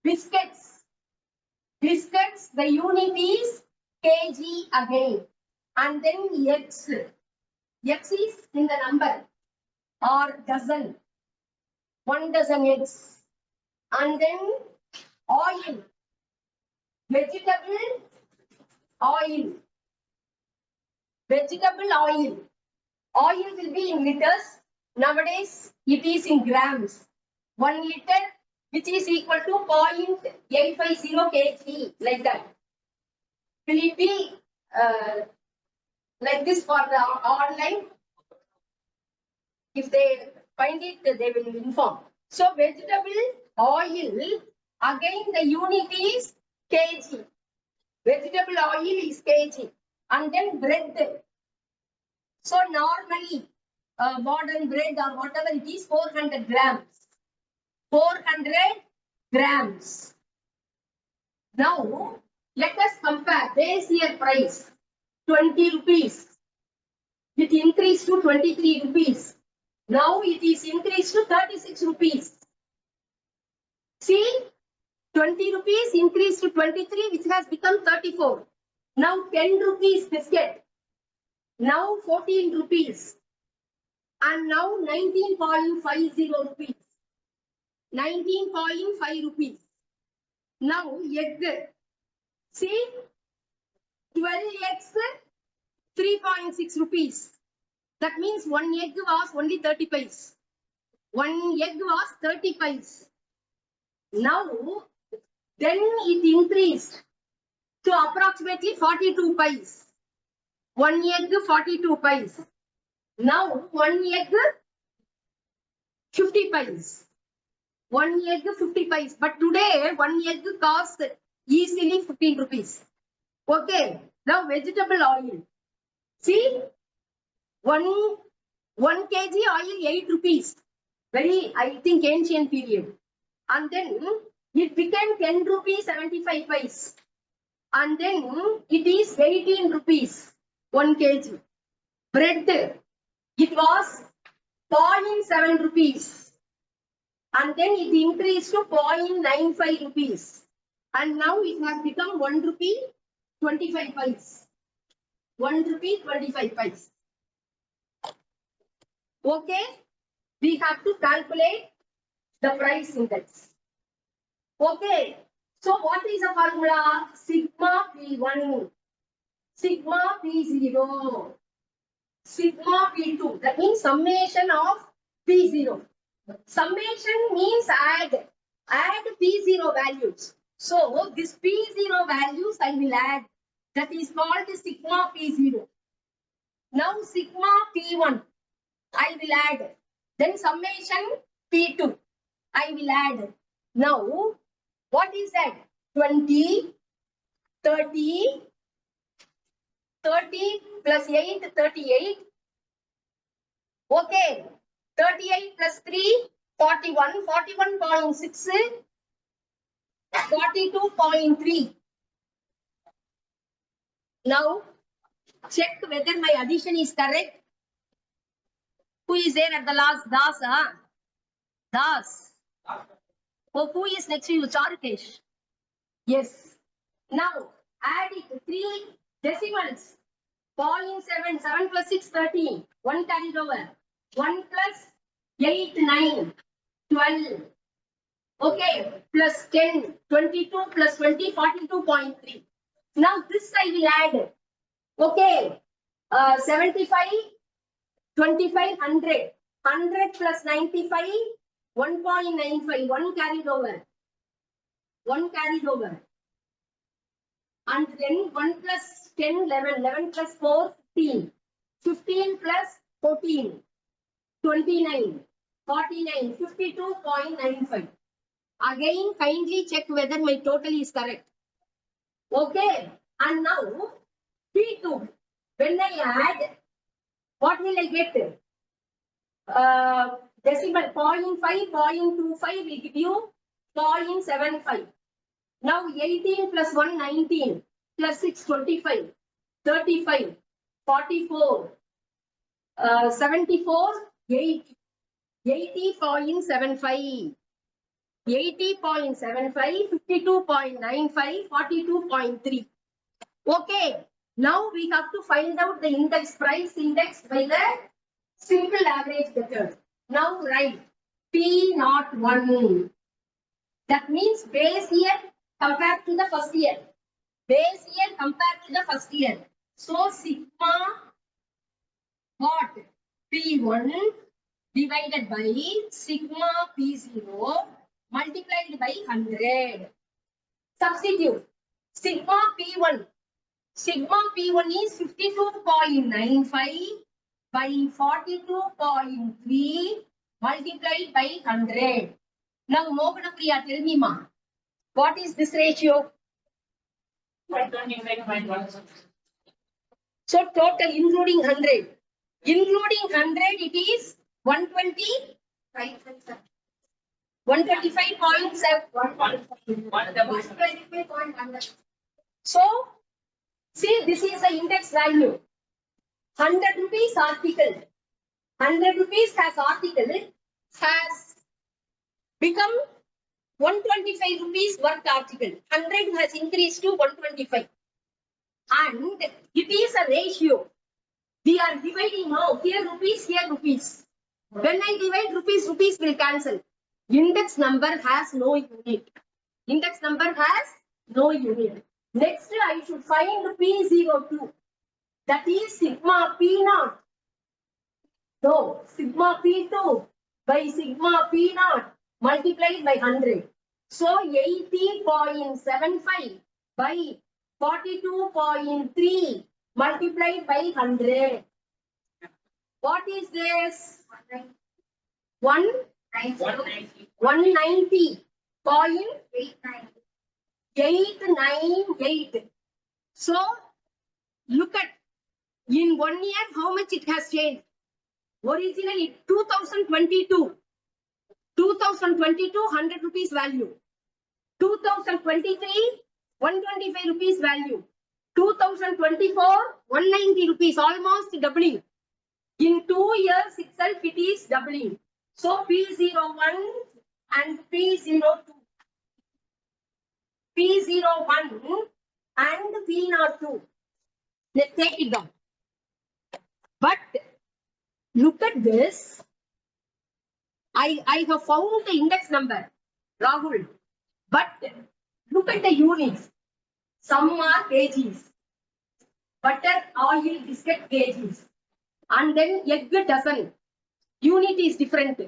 Biscuits. Biscuits, the unit is kg again. And then X. X is in the number or dozen. 1 dozen eggs. And then oil. Vegetable oil. Vegetable oil. Oil will be in liters. Nowadays, it is in grams. 1 liter, which is equal to 0.850 kg, like that. Will it be like this for the online? If they find it, they will inform. So, vegetable oil, again the unit is kg. Vegetable oil is kg. And then bread. So, normally, modern bread or whatever it is, 400 grams. 400 grams. Now, let us compare base year price 20 rupees. It increased to 23 rupees. Now it is increased to 36 rupees. See, 20 rupees increased to 23, which has become 34. Now 10 rupees biscuit. Now 14 rupees. And now 19.50 rupees. 19.5 rupees. Now egg. See, 12 eggs, 3.6 rupees. That means 1 egg was only 30 paise. 1 egg was 30 paise. Now, then it increased to approximately 42 paise. 1 egg 42 paise. Now, 1 egg 50 paise. 1 egg 50 paise. But today, 1 egg costs easily 15 rupees. Okay. Now, vegetable oil. See, 1 kg oil 8 rupees. Very, I think, ancient period. And then it became 10 rupees 75 paise. And then it is 18 rupees 1 kg. Bread, it was 0.7 rupees. And then it increased to 0.95 rupees. And now it has become 1 rupee 25 paise. 1 rupee 25 paise. Okay, we have to calculate the price index. Okay, so what is the formula? Sigma P1, sigma P0, sigma P2. That means summation of P0. Summation means add P0 values. So this P0 values I will add. That is called sigma P0. Now sigma P1 I will add. Then summation P2 I will add. Now what is that? 20, 30, 30 plus 8, 38. Okay. 38 plus 3, 41, 41.6, 42.3. Now, check whether my addition is correct. Who is there at the last? Das, huh? Das. Oh, who is next to you? Charukesh. Yes. Now, add it. 3 decimals. 0.7, 7 plus 6, 13. 1 carried over. 1 plus 8, 9, 12. Okay, plus 10, 22 plus 20, 42.3. Now this I will add. Okay, 75, 25, 100. 100 plus 95, 1.95. 1 carried over. 1 carried over. And then 1 plus 10, 11. 11 plus 4, 15. 15 plus 14, 29, 49, 52.95. Again, kindly check whether my total is correct. Okay. And now, P2. When I add, what will I get? Decimal 0.5, 0.25 will give you 0.75. Now 18 plus 1, 19, plus 6, 25, 35, 44, 74, 80, 80.75, 80.75, 52.95, 42.3. Okay. Now we have to find out the index, price index by the simple average method. Now write P01. That means base year compared to the first year. Base year compared to the first year. So sigma what? P1 divided by sigma P0 multiplied by 100. Substitute. Sigma P1. Sigma P1 is 52.95 by 42.3 multiplied by 100. Now, Moganapriya, tell me, ma, what is this ratio? 125.1. So, total including 100. Including 100, it is 120. 125.7. So, see, this is the index value. 100 rupees article. 100 rupees has article has become 125 rupees worth article. 100 has increased to 125. And it is a ratio. We are dividing now. Here rupees, here rupees. When I divide rupees, rupees will cancel. Index number has no unit. Index number has no unit. Next, I should find P02. That is sigma P0. No, sigma P2 by sigma P0 multiplied by 100. So 80.75 by 42.3 multiplied by 100. What is this? 190.898. So look at in 1 year how much it has changed. Originally 2022, 100 rupees value. 2023, 125 rupees value. 2024, 190 rupees, almost doubling. In 2 years itself, it is doubling. So P01 and P02. P01 and P02. Let's take it down. But look at this. I have found the index number, Rahul. But look at the units. Some are kgs. Butter, oil, biscuit, kgs. And then egg dozen. Unit is different.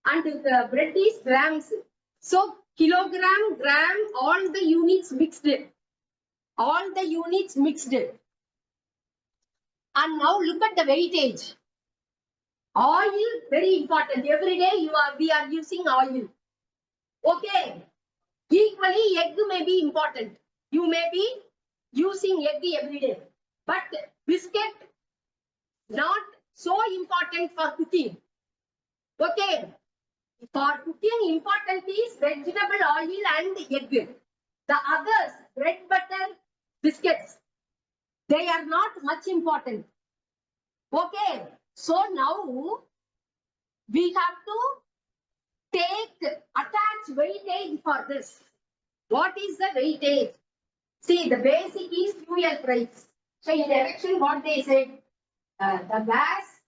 And the bread is grams. So kilogram, gram, all the units mixed. All the units mixed. And now look at the weightage. Oil, very important. Every day we are using oil. Okay. Equally, egg may be important. You may be using egg every day. But biscuit, not so important for cooking. Okay. For cooking, important is vegetable oil and egg. The others, bread, butter, biscuits, they are not much important. Okay. So now we have to attach weightage for this. What is the weightage? See, the basic is fuel price. So in election, what they said, the gas,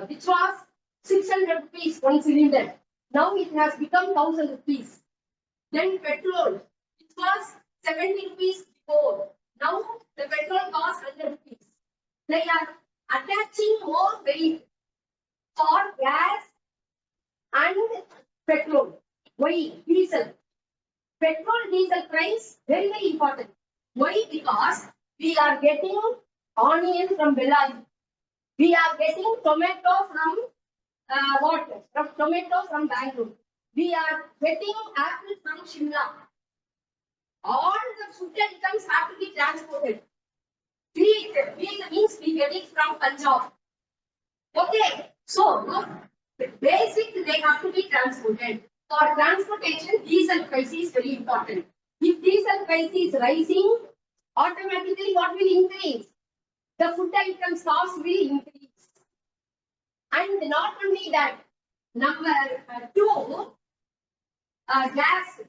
which was 600 rupees one cylinder. Now it has become 1000 rupees. Then petrol, it was 70 rupees before. Now the petrol costs 100 rupees. They are attaching more weight for gas and petrol. Why? Diesel. Petrol, diesel price, very, very important. Why? Because we are getting onion from Bellary. We are getting tomato from what? From tomato from Bangalore. We are getting apple from Shimla. All the food items have to be transported. Wheat means we get it from Punjab. Okay, so basic they have to be transported. For transportation, diesel price is very important. If diesel price is rising, automatically what will increase? The food items cost will increase. And not only that, number two, gas.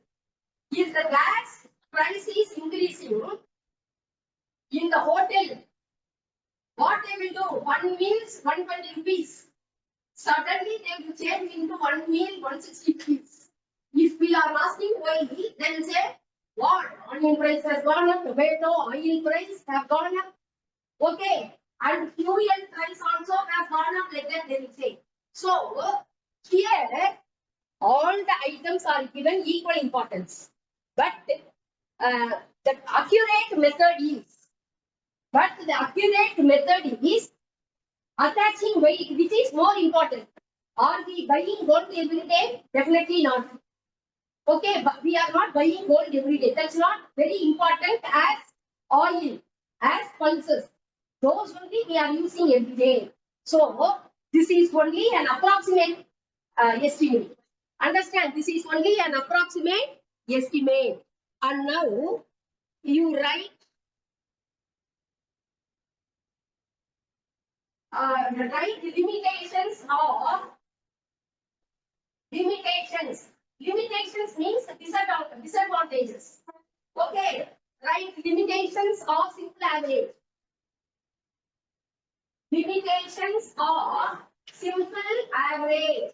If the gas price is increasing in the hotel, what they will do? One meals 120 rupees. Suddenly they will change into one meal 160 rupees. If we are asking why, they will say, what? Onion price has gone up, tomato, oil price have gone up. Okay. And fuel price also have gone up, like that they will say. So here all the items are given equal importance. But the accurate method is attaching weight, which is more important. Are we buying gold every day? Definitely not. Okay, but we are not buying gold every day. That's not very important as oil, as pulses. Those only we are using every day. So this is only an approximate estimate. Understand, this is only an approximate estimate. And now you write limitations of limitations. Limitations means disadvantages. Okay, write limitations of simple average. Limitations of simple average.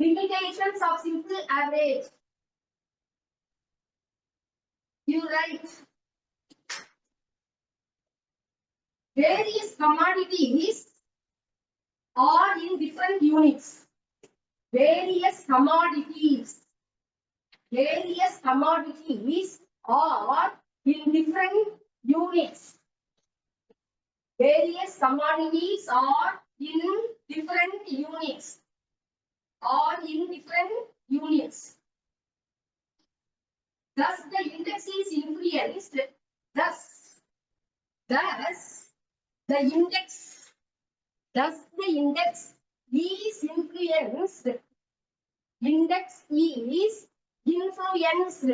Limitations of simple average. You write various commodities are in different units. Various commodities are in different units. Various commodities are in different units. Thus, the index is influenced. Thus, the index is influenced. Index is influenced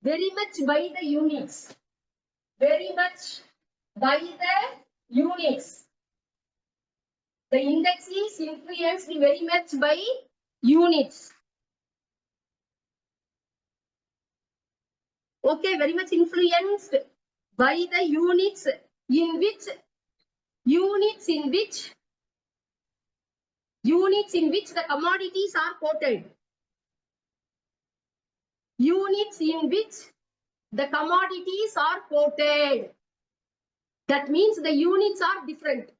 very much by the units. The index is influenced very much by units. Okay, very much influenced by the units in which the commodities are quoted. Units in which the commodities are quoted. That means the units are different.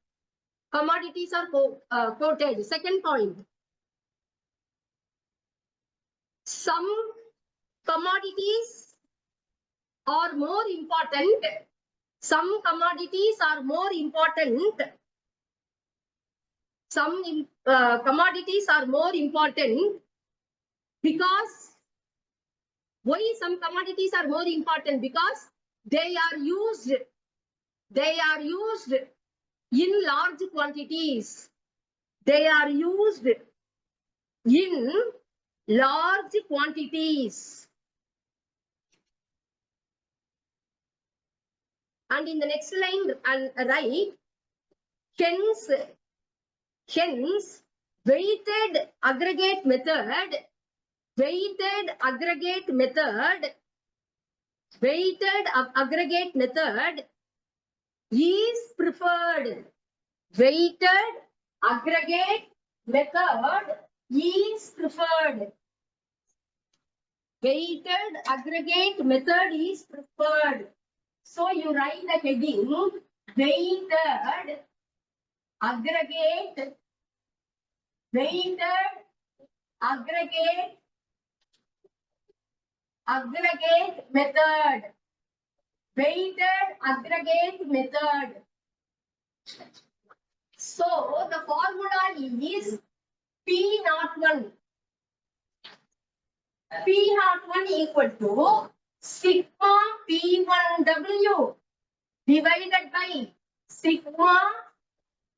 Commodities are quoted. Second point. Some commodities are more important. Some commodities are more important. Some commodities are more important because why some commodities are more important? Because they are used in large quantities. They are used in large quantities. And in the next line, and write, hence, weighted aggregate method is preferred. Weighted aggregate method is preferred. Weighted aggregate method is preferred. So you write the heading weighted aggregate method. weighted aggregate method. So the formula is P01. P01 equal to sigma P1W divided by sigma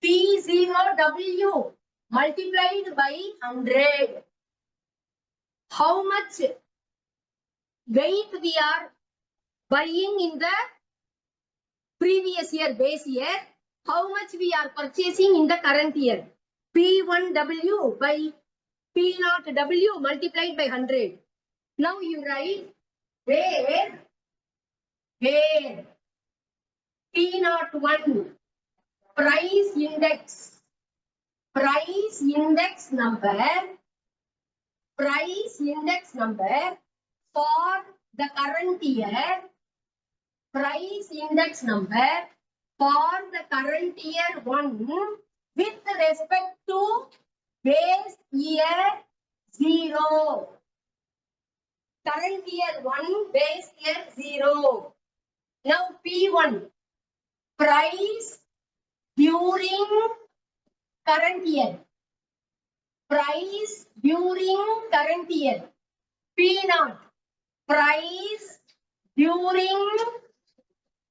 P0W multiplied by 100. How much weight we are buying in the previous year, base year? How much we are purchasing in the current year? P1W by P0W multiplied by 100. Now you write where P01 price index number for the current year, price index number for the current year 1 with respect to base year 0. Current year 1, base year 0. Now P1 price during current year. Price during current year. P0 price during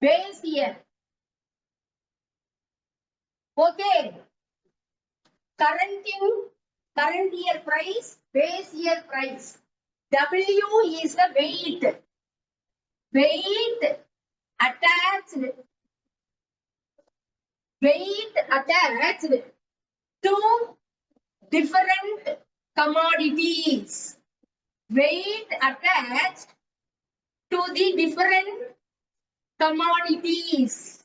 base year. Okay. Current year price, base year price. W is the weight. Weight attached to different commodities. Weight attached to the different commodities.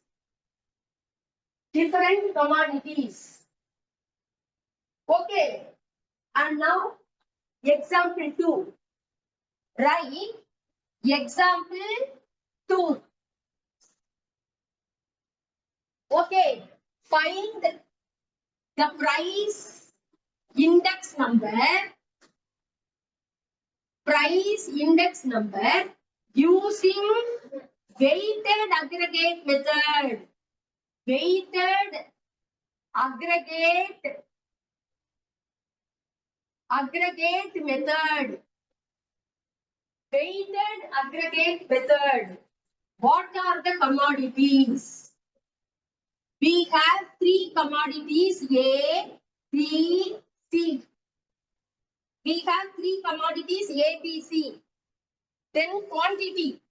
Different commodities. Okay. And now example 2. Write example 2. Okay. Find the price index number. Price index number using weighted aggregate method. Weighted aggregate method. Weighted aggregate method. What are the commodities? We have 3 commodities A, B, C. We have 3 commodities A, B, C. Then quantity.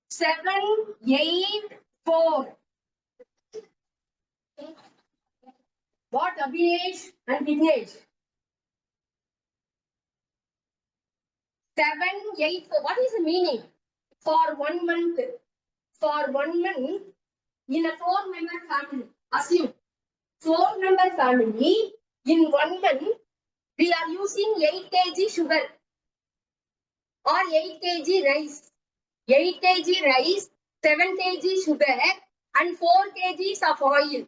7, 8, 4. What Abhinesh and Vignesh? 7, 8, 4. What is the meaning? For 1 month. For 1 month in a 4-member family. Assume 4-member family in 1 month we are using 8 kg sugar or 8 kg rice. 8 kg rice, 7 kg sugar and 4 kgs of oil.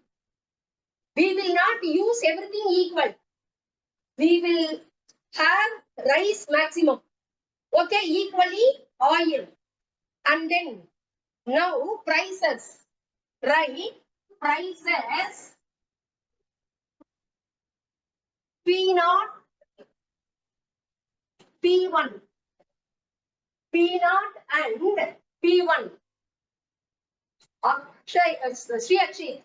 We will not use everything equal. We will have rice maximum. Okay, equally oil. And then now prices. Right? Prices P0, P1. P0 and P1. Sri Akshit.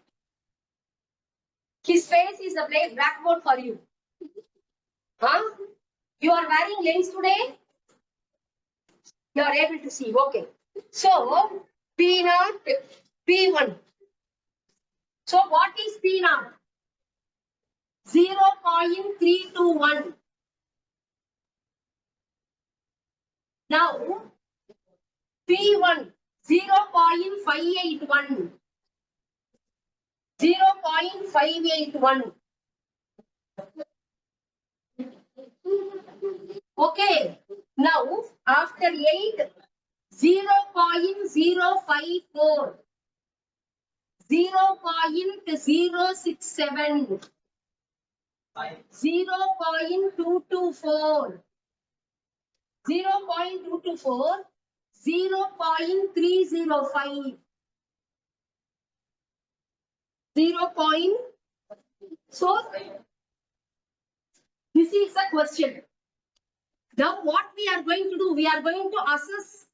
His face is a blackboard for you. Huh? You are wearing lens today? You are able to see. Okay. So, P0, P1. So, what is P0? 0.321. Now, P1, 0.581. 0.581. Okay. Now, after 8, 0.054. 0.067. 0.224. 0.224, 0.305, 0. So this is the question. Now what we are going to do, we are going to assess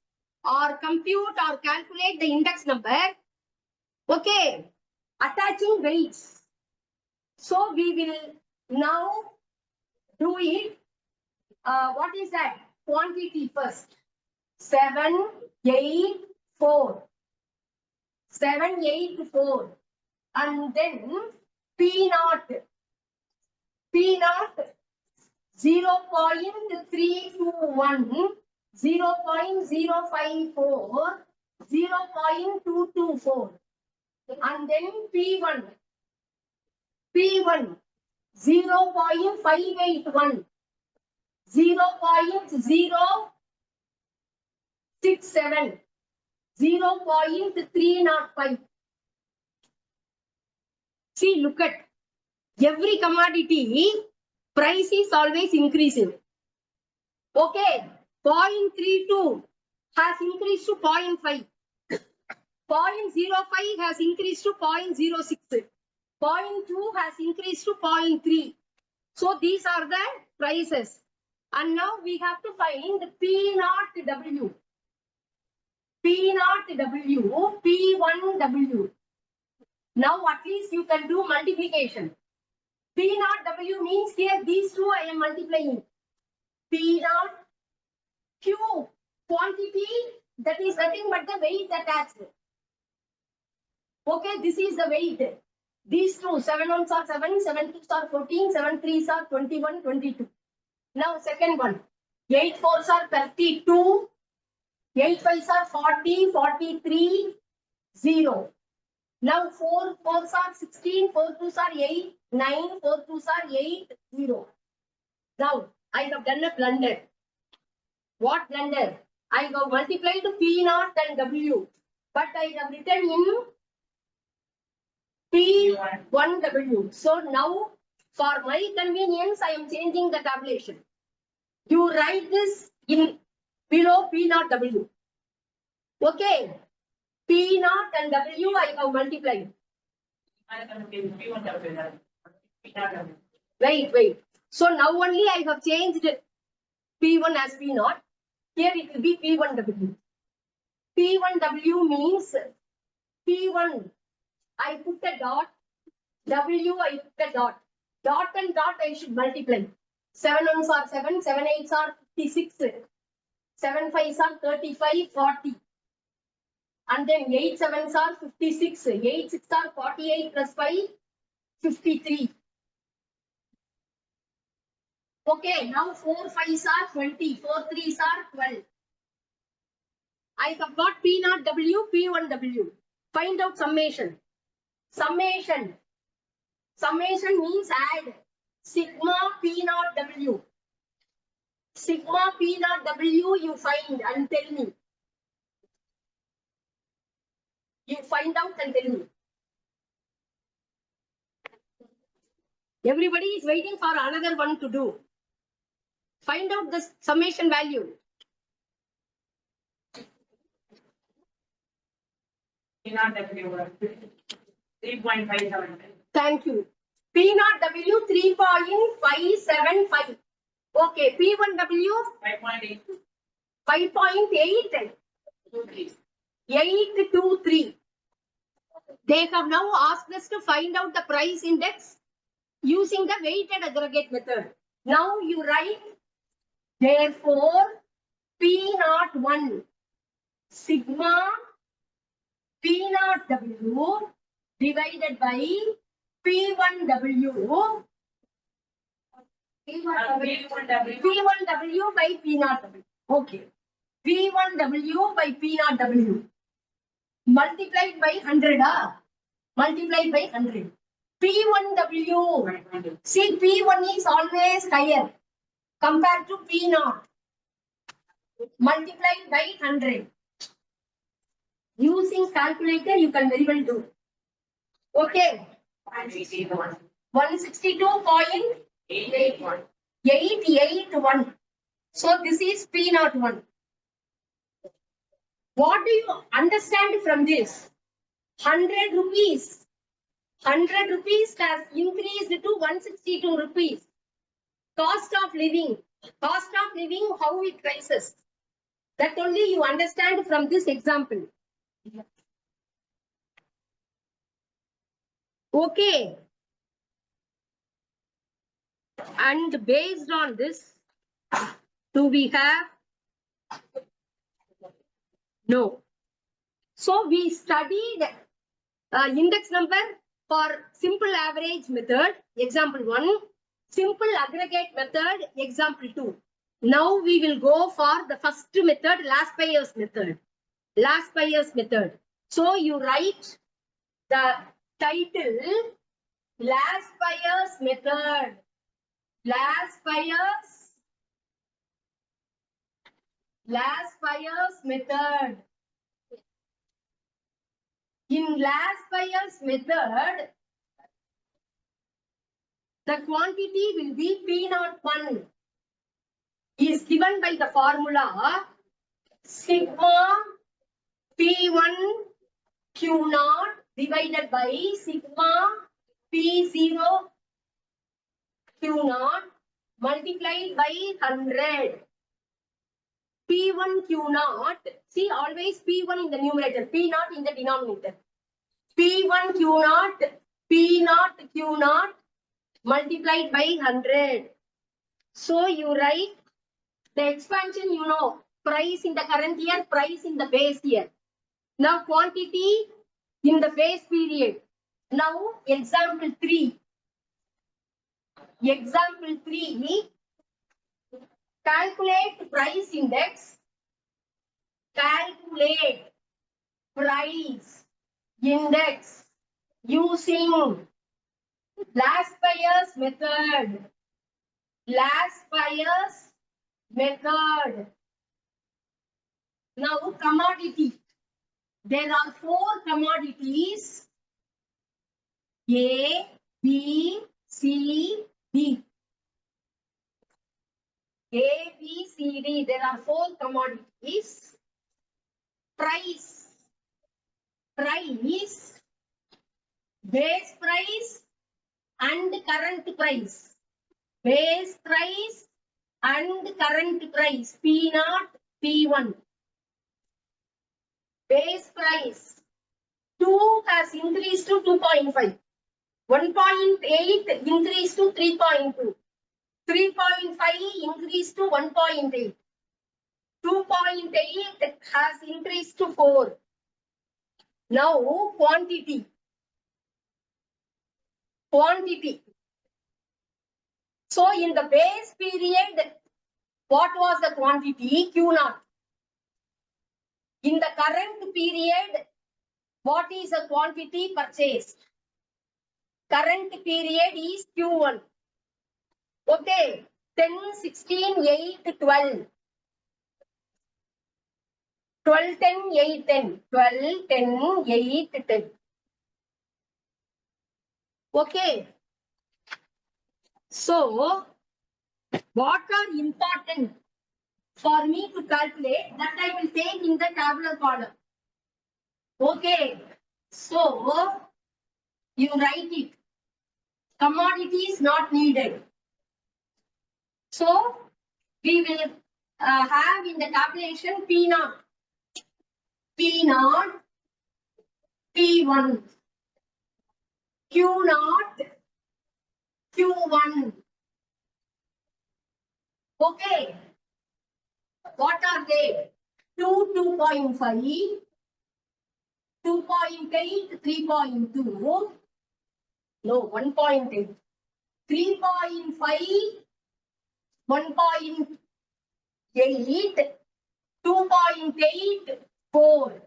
or compute or calculate the index number. Okay, attaching weights. So we will now do it. What is that? Quantity first. 7, 8, 4. 7, 8, 4. And then P naught. P naught 0.321, 0.054, 0.224. And then P1. P1 0.581, 0.067, 0.305. See, look at every commodity, price is always increasing. Okay, 0.32 has increased to 0.5. 0.05 has increased to 0.06. 0.2 has increased to 0.3. So these are the prices. And now we have to find P naught W. P naught W, P1 W. Now at least you can do multiplication. P naught W means here these two I am multiplying. P naught Q quantity, that is nothing but the weight attached. Okay, this is the weight. These two, 7 ones are 7, 7 2s are 14, 7 3s are 21, 22. Now second one, 8 4s are 32, 8 5s are 40, 43, 0. Now 4 4s are 16, 4 2s are 8, 9, 4 2s are 8, 0. Now I have done a blunder. What blunder? I have multiplied P naught and W, but I have written in P1 W. So now for my convenience, I am changing the tabulation. You write this in below P naught W. Okay. P naught and W I have multiplied. Wait. So now only I have changed P1 as P naught. Here it will be P1 W. P1 W means P1. I put a dot. W I put a dot. Dot and dot I should multiply. 7 ones are 7, 7 8s are 56, 7 5s are 35, 40. And then 8 7s are 56, 8 6 are 48 plus 5, 53. Okay, now 4 5s are 20, 4 3s are 12. I have got P naught W, P1 W. Find out summation. Summation means add. Sigma P naught W. Sigma P naught W you find and tell me. You find out and tell me. Everybody is waiting for another one to do. Find out the summation value. P naught W 3.57. Thank you. P naught W 3.575. Okay, P1 W 5.8. 5.8. 823. They have now asked us to find out the price index using the weighted aggregate method. Now you write, therefore, P naught 1 sigma P naught W divided by P1 W. P1 W by P naught W. Okay. P1 W by P naught W. Multiplied by 100. Multiplied by 100. P1 W. See, P1 is always higher compared to P naught. Multiplied by 100. Using calculator, you can very well do. Okay. 162.881. So this is P01. What do you understand from this? 100 rupees. 100 rupees has increased to 162 rupees. Cost of living. Cost of living, how it rises. That only you understand from this example. Okay. And based on this, do we have? No. So we studied index number for simple average method, example 1. Simple aggregate method, example 2. Now we will go for the first method, last buyer's method. Last buyer's method. So you write the title, last buyer's method. Last buyer's method. In last buyer's method, the quantity will be P01 is given by the formula sigma P1 Q0 divided by sigma P0 Q0 multiplied by 100. P1 Q0, see always P1 in the numerator, P0 in the denominator. P1 Q0, P0 Q0 multiplied by 100. So you write the expansion, you know, price in the current year, price in the base year. Now quantity in the base period. Now example 3. Example 3. Calculate price index. Calculate price index using last buyer's method. Last buyer's method. Now commodity. There are 4 commodities. A, B, C, D. A, B, C, D. There are 4 commodities. Price. Price. Base price and current price. Base price and current price. P0, P1. Base price. 2 has increased to 2.5. 1.8 increased to 3.2. 3.5 increased to 1.8. 2.8 has increased to 4. Now quantity. Quantity. So in the base period, what was the quantity? Q0. In the current period, what is the quantity purchased? Current period is Q1. Okay, 10, 16, 8, 12. 12, 10, 8, 10. 12, 10, 8, 10. Okay. So, what are important for me to calculate that I will take in the tabular column. Okay. So, you write it. Commodity is not needed. So, we will have in the calculation P0. P0, P1, Q0, Q1. Okay. What are they? 2, 2.5, 2.8, 3.2. No, 1.8. 3.5, 1.8, 2.8, 4.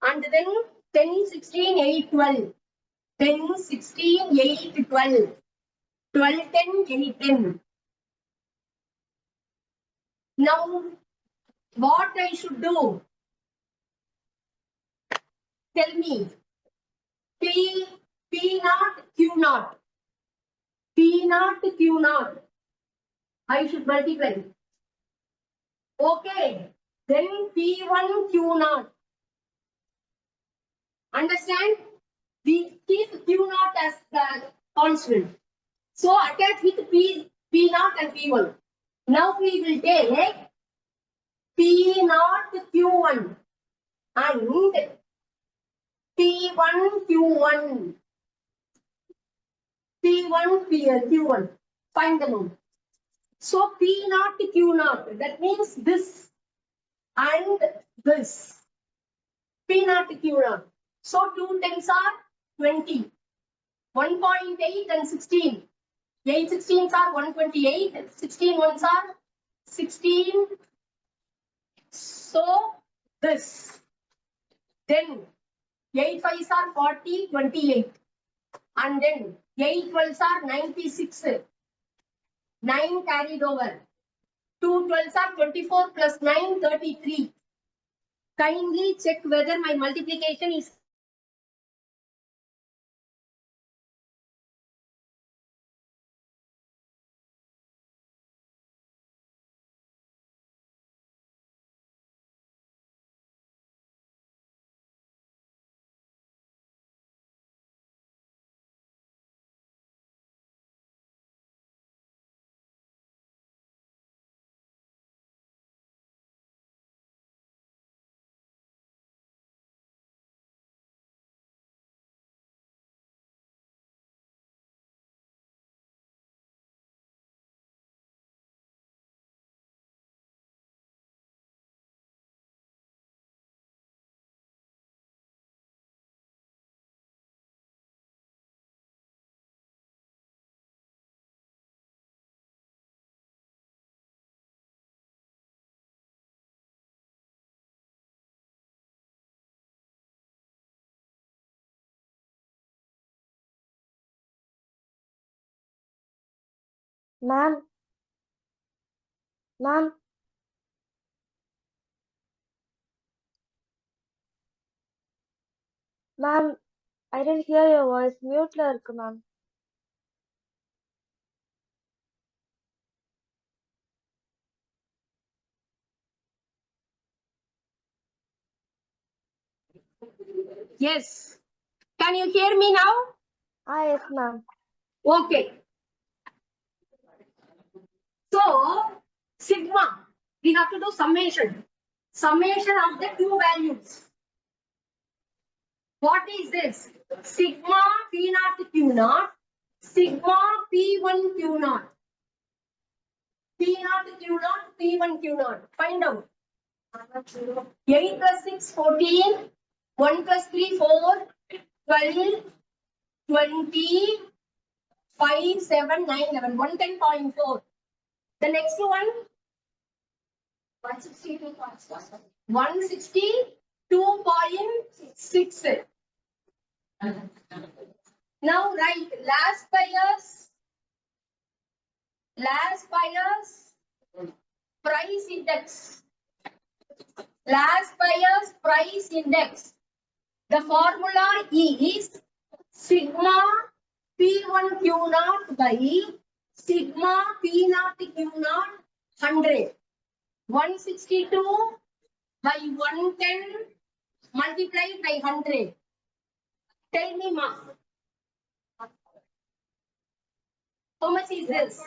And then 10, 16, 8, 12. 10, 16, 8, 12. 12, 10, 8, 10. Now, what I should do? Tell me. P, P naught, Q naught. P naught, Q naught. I should multiply. Okay. Then P1, Q naught. Understand? We keep Q naught as the constant. So attach with P naught and P1. Now we will take P naught Q1 and P1 Q1. P1 Q1. Find the node. So P naught Q naught. That means this and this. P naught Q naught. So 2 tens are 20. 1.8 and 16. 8 16s are 128. 16 ones are 16. So this. Then 8 5s are 40, 28. And then 8 12s are 96. 9 carried over. 2 12s are 24 plus 9, 33. Kindly check whether my multiplication is Ma'am, ma'am, ma'am, I didn't hear your voice. Muteல இருக்கு ma'am. yes. Can you hear me now? Yes, ma'am. Okay. So sigma, we have to do summation. Summation of the two values. What is this? Sigma P naught Q naught. Sigma P1 Q naught. P naught Q naught, P1 Q naught. Find out. 8 plus 6, 14. 1 plus 3, 4. 12, 20, 5, 7, 9, 11. 110.4. The next one. 162.6. Now write last buyer's price index. Last buyer's price index. The formula is sigma P1 Q naught by sigma P naught Q naught 100. 162 by 110 multiplied by 100. Tell me, ma. How much is this?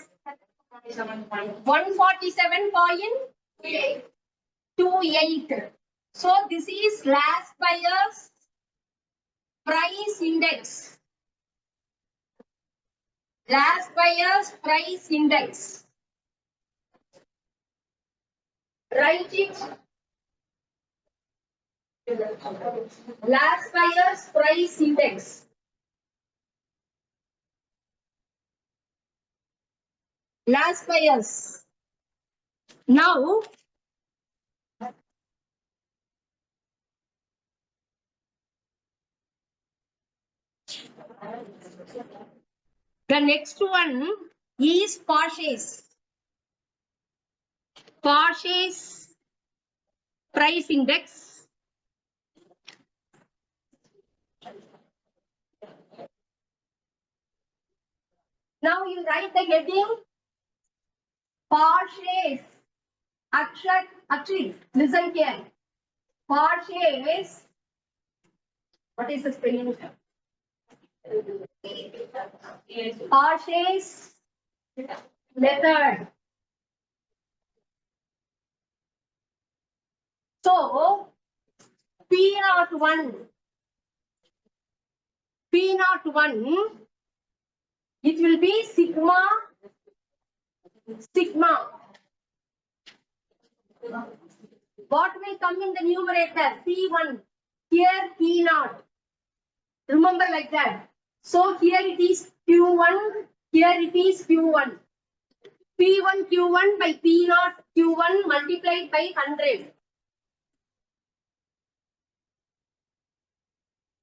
147.28. So this is last buyer's price index. Last buyer's price index. Write it. Last buyer's price index. Last buyers. Now, the next one is purchase. Purchase price index. Now you write the heading. Parses. Actually, listen here. Parses. What is the spelling? Parses method. So, P01, it will be sigma. What will come in the numerator? P1. Here P0. Remember like that. So here it is Q1. Here it is Q1. P1 Q1 by P0 Q1 multiplied by 100.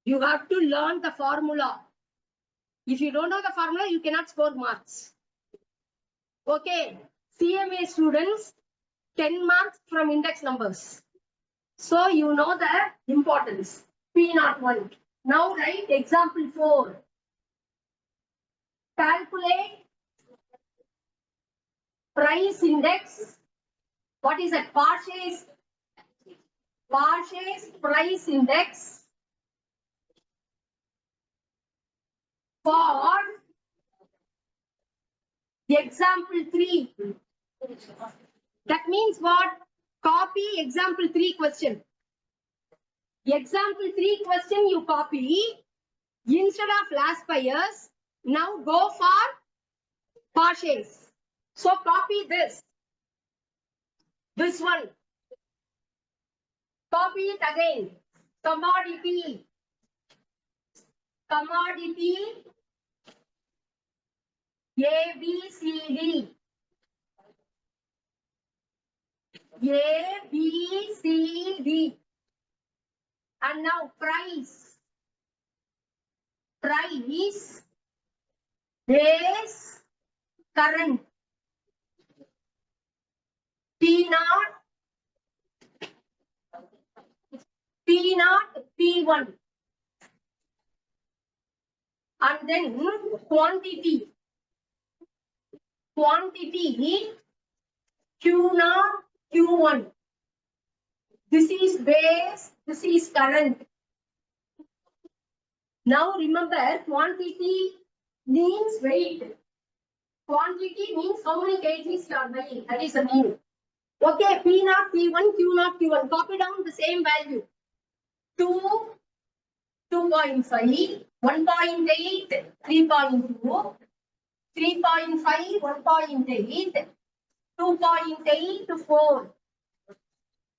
You have to learn the formula. If you don't know the formula, you cannot score marks. Okay. CMA students, 10 marks from index numbers. So you know the importance. P01. Now write example 4. Calculate price index. What is that? Parses price index for example 3. That means what? Copy example 3 question. Example 3 question you copy. Instead of last years, now go for Parses. So copy this. This one. Copy it again. Commodity. A, B, C, D. A, B, C, D. And now price. Base current. P0, P1. And then quantity Q0, Q1. This is base, this is current. Now remember, quantity means weight. Quantity means how many kgs you are weighing. That is the meaning. Okay, P0, P1, Q0, Q1. Copy down the same value. 2, 2.5, 1.8, 3.2, 3.5, 1.8, 2.8, 4.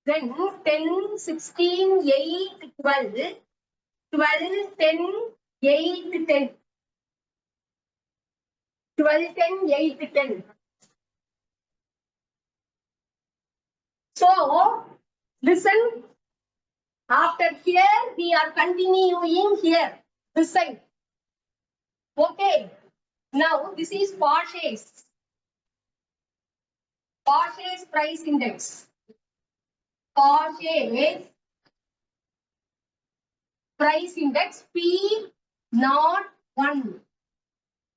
Then 10, 16, 8, 12, 12, 10, 8, 10. 12, 10, 8, 10. So, listen. After here, we are continuing here. This side. Okay. Now, this is Parses price index. Parses price index P01.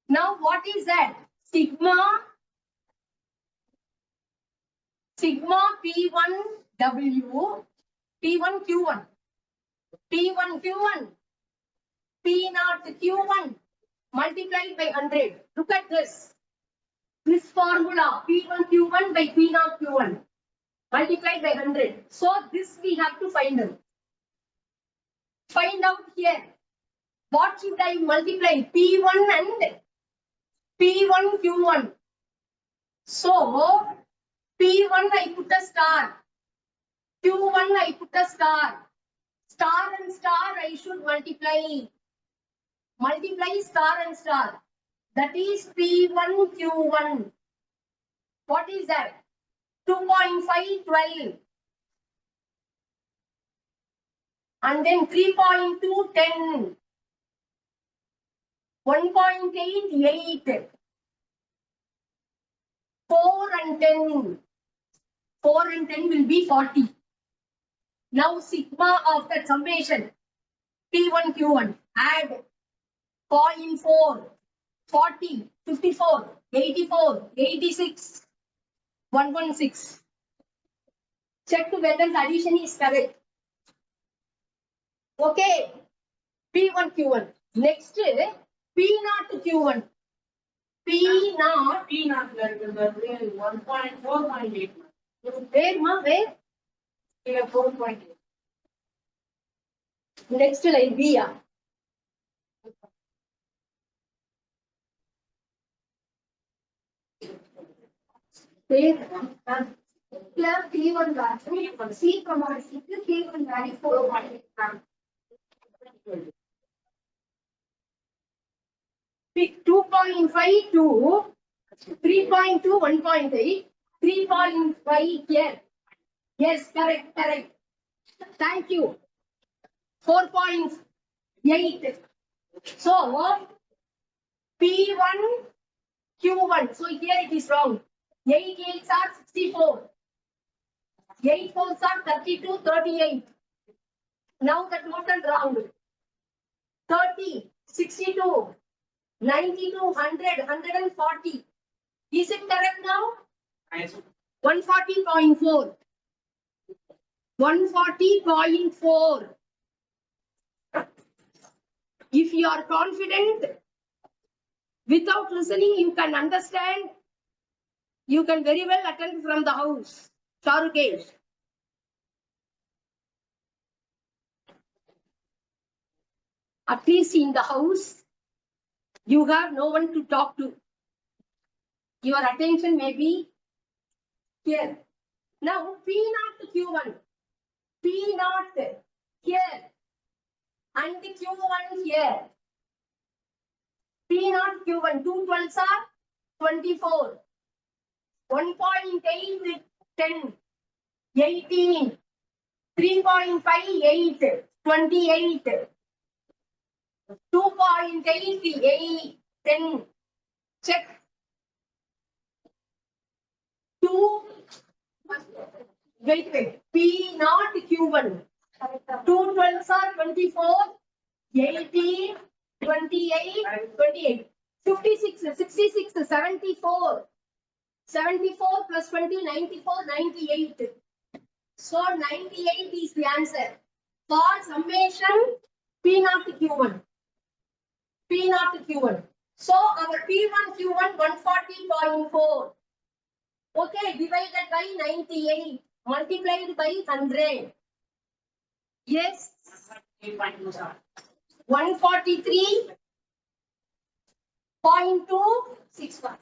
Now, what is that? Sigma P1W, P1 Q1, P0 Q1 multiplied by 100. Look at this. This formula P1 Q1 by P0 Q1 multiplied by 100. So this we have to find out. Find out here. What should I multiply? P1 and P1 Q1. So P1 I put a star. Q1 I put a star. Star and star I should multiply. Multiply star and star. That is P1 Q1. What is that? 2.5, 12. And then 3.2, 10. 1.8, 8. 4 and 10. 4 and 10 will be 40. Now sigma of the summation P1 Q1 add 0.4 40, 54, 84, 86, 116. Check whether the addition is correct. Okay. P1 Q1. Next, P0 Q1. P0. P0 1.4.8. Where, ma? Where? Here 4.8. Next line B. Yeah. Where? Here P1 value, C commodity, P1 value 4.8. 2.5 to 3.2, 1.8, 3.5 here. Yes, correct, correct. Thank you. 4.8. So, P1, Q1. So, here it is wrong. 8 8s are 64. 8 4s are 32, 38. Now the total round. 30, 62, 92, 100, 140. Is it correct now? 140.4. 140.4. If you are confident, without listening, you can understand. You can very well attend from the house. Charukesh. At least in the house, you have no one to talk to. Your attention may be here. Now, P0 to Q1. P0 here. And the Q1 here. P0 Q1. 2 12s are 24. 1.8 with 10. 18. 3.58. 28. 2.88. 10. Check. 2. Wait. P0 Q1. 2 12s are 24. 18. 28. 28. 56. 66. 74. 74 plus 20, 94, 98. So 98 is the answer. For summation, P0 to Q1. P0 to Q1. So our P1 Q1 140.4. Okay, divided by 98. Multiplied by 100. Yes. 143.261.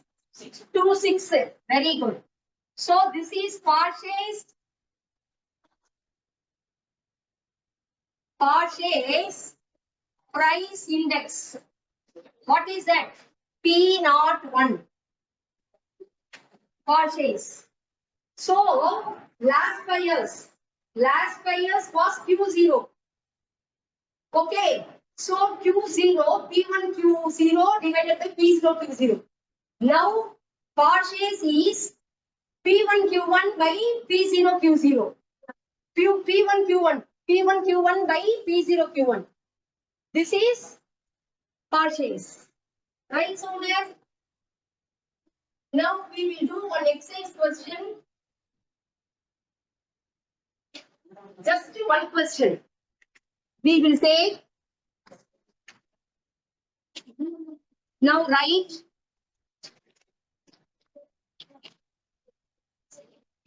26. Very good. So this is Porsche's price index. What is that? P01. Porsche's. So last 5 years was Q0. Okay. So Q0, P1 Q0 divided by P0 Q0. Now Porsche's is P1 Q1 by P0 Q0. P1 Q1. P1 Q1 by P0 Q1. This is Porsche's. Right, somewhere? Now we will do one exercise question. Just one question. We will take. Now write.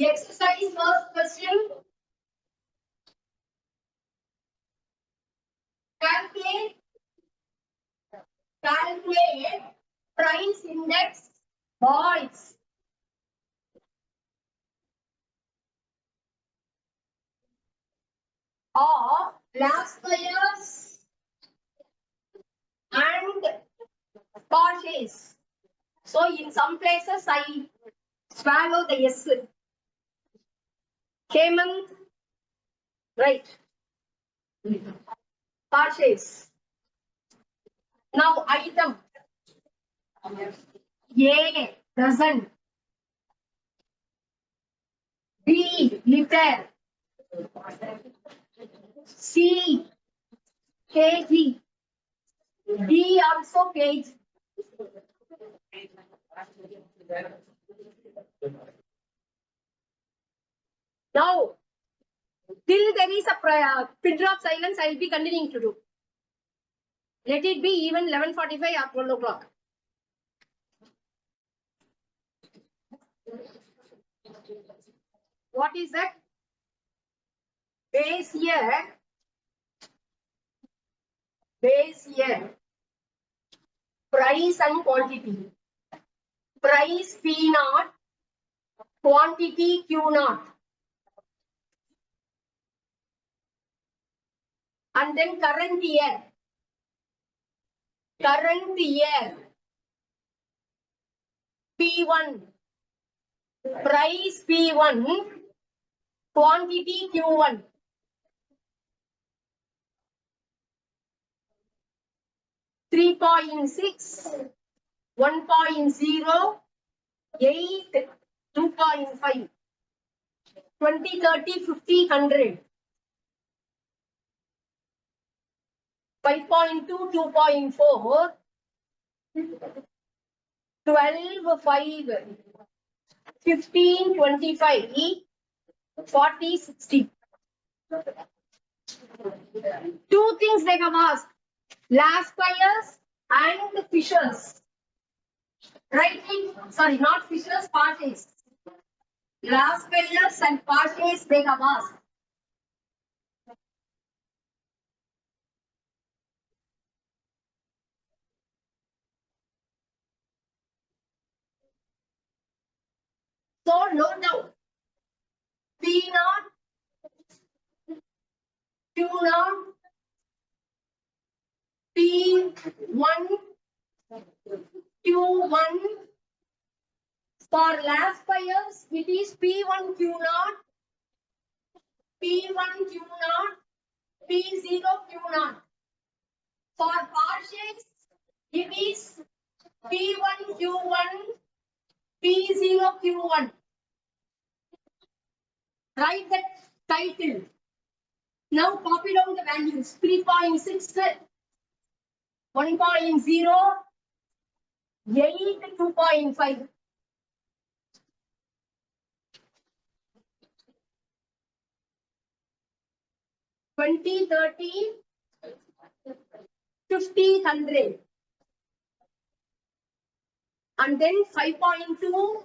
Exercise first question. Calculate price index boys. Of last year's and Porsche's. So in some places I swallow the S. Hemant, right. Porsche's. Now item. A dozen. B liter. C kg. D also kg. Now, till there is a pin drop silence, I will be continuing to do. Let it be even 11:45 or 12 o'clock. What is that? Base year. Base year. Price and quantity. Price P naught. Quantity Q naught. And then current year. Current year. P1. Price P1. Quantity Q1. $3.6, $1.0, 8, 2.5, 20, 30, 50, 100, 5.2, 2.4, 12, 5, 15, 25, 40, 60. Two things they have asked. Last buyers and fishers. Right? Sorry, not fishers, parties. Last buyers and parties they have asked. So note down. P naught, Q naught, P1, Q1. For last buyers, it is P1 Q naught, P1 Q naught, P0 Q naught. For partials, it is P1 Q1, P0 Q1. Write the title. Now copy down the values. 3.6, 1.0, 8, 2.5. 20, 30, 50, 100. And then 5.2,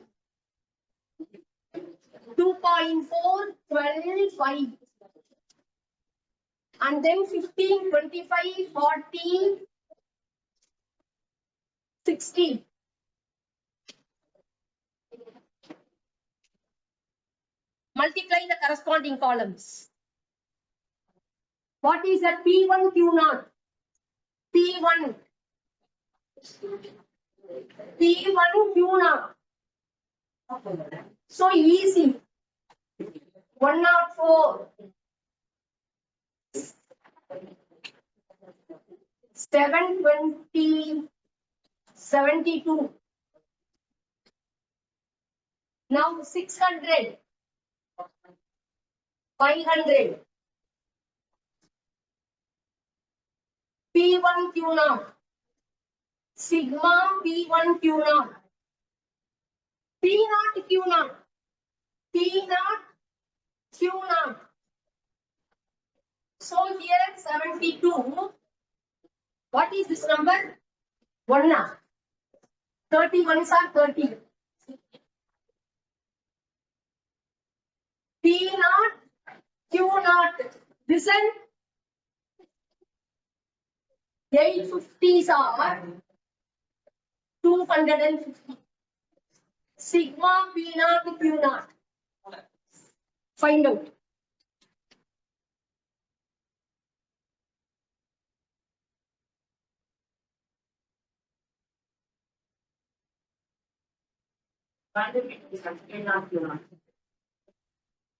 2.4, 12, 5. And then 15, 25, 40, 60. Multiply the corresponding columns. What is that? P1 Q naught. P1. P1 Q naught. So easy. 104. 720. 72. Now 600. 500. P1 Q naught. Sigma P1 Q naught. P naught Q naught. P naught Q naught. So here 72. What is this number? 1 now. 31s are 30. P naught Q naught. Listen. 850s are 250. Sigma P naught Q naught. Find out.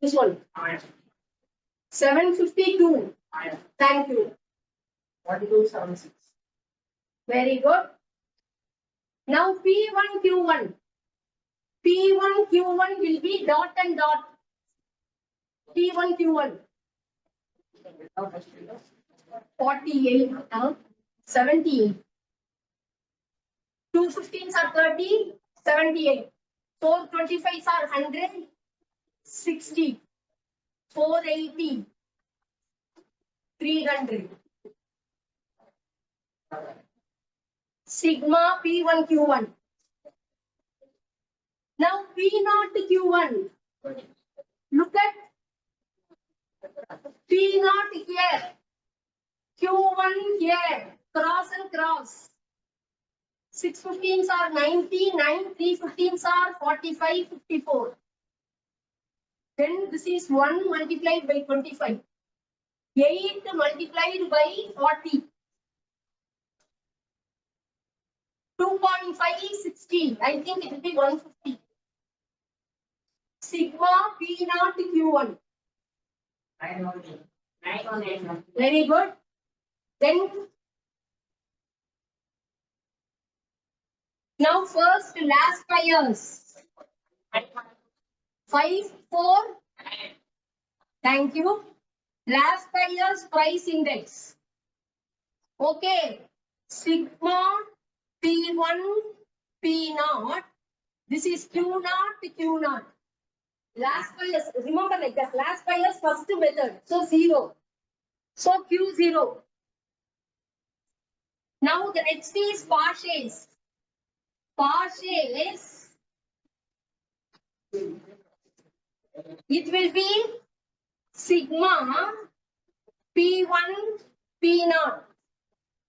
This one. 752. Thank you. 4276. Very good. Now P1 Q1. P1 Q1 will be dot and dot. P1 Q1. 48. 78. Two 15s are 30, 78. 4 25s are 100, 60. 480, 300. Sigma P1 Q1. Now P0 Q1. Look at P0 here. Q1 here. Cross and cross. 6 15s are 90, 9, 3 15s are 45, 54. Then this is 1 multiplied by 25. 8 multiplied by 40. 2.5 is 60. I think it will be 150. Sigma P0 Q1. Very good. Then now first last pairs. 5, 4. Thank you. Last pairs price index. Okay. Sigma P1 P0. This is Q0 Q0. Last pairs, remember like that. Last pairs first method. So 0. So Q0. Now the next is partials. Partials. It will be sigma P1 P0.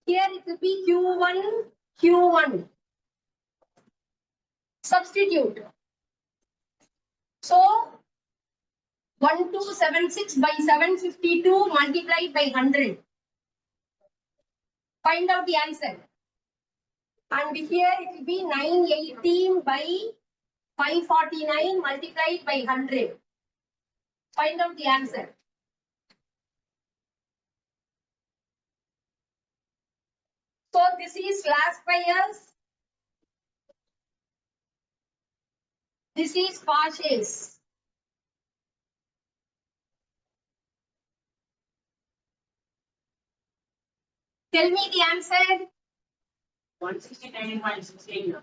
Here it will be Q1 Q1. Substitute. So 1276 by 752 multiplied by 100. Find out the answer. And here it will be 918 by 549 multiplied by 100. Find out the answer. So this is last pairs. This is partials. Tell me the answer. 169 and 168.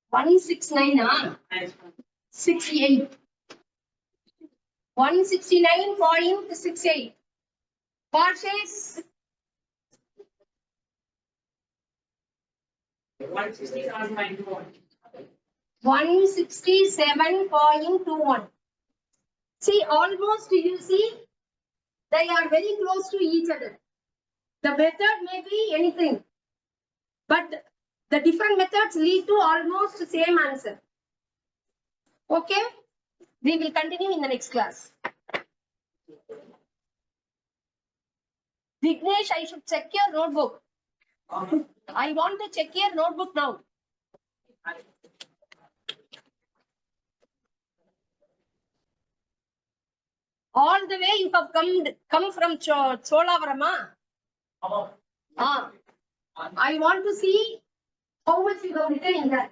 169, 68. 169.68. Partials. 167.21. See, almost you see, they are very close to each other. The method may be anything, but the different methods lead to almost the same answer. Okay, we will continue in the next class. Vignesh, I should check your notebook. I want to check your notebook now. All the way you have come from Cholavarama. Ah, I want to see how much you have written in that.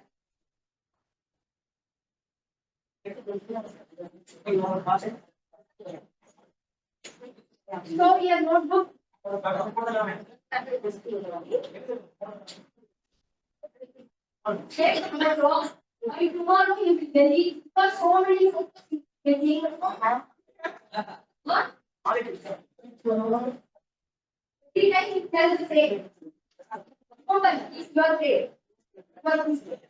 Show your notebook. Check tomorrow. By tomorrow you will get it because so many books getting. What? Three times it tells the same. Remember, it's your grade. That's it.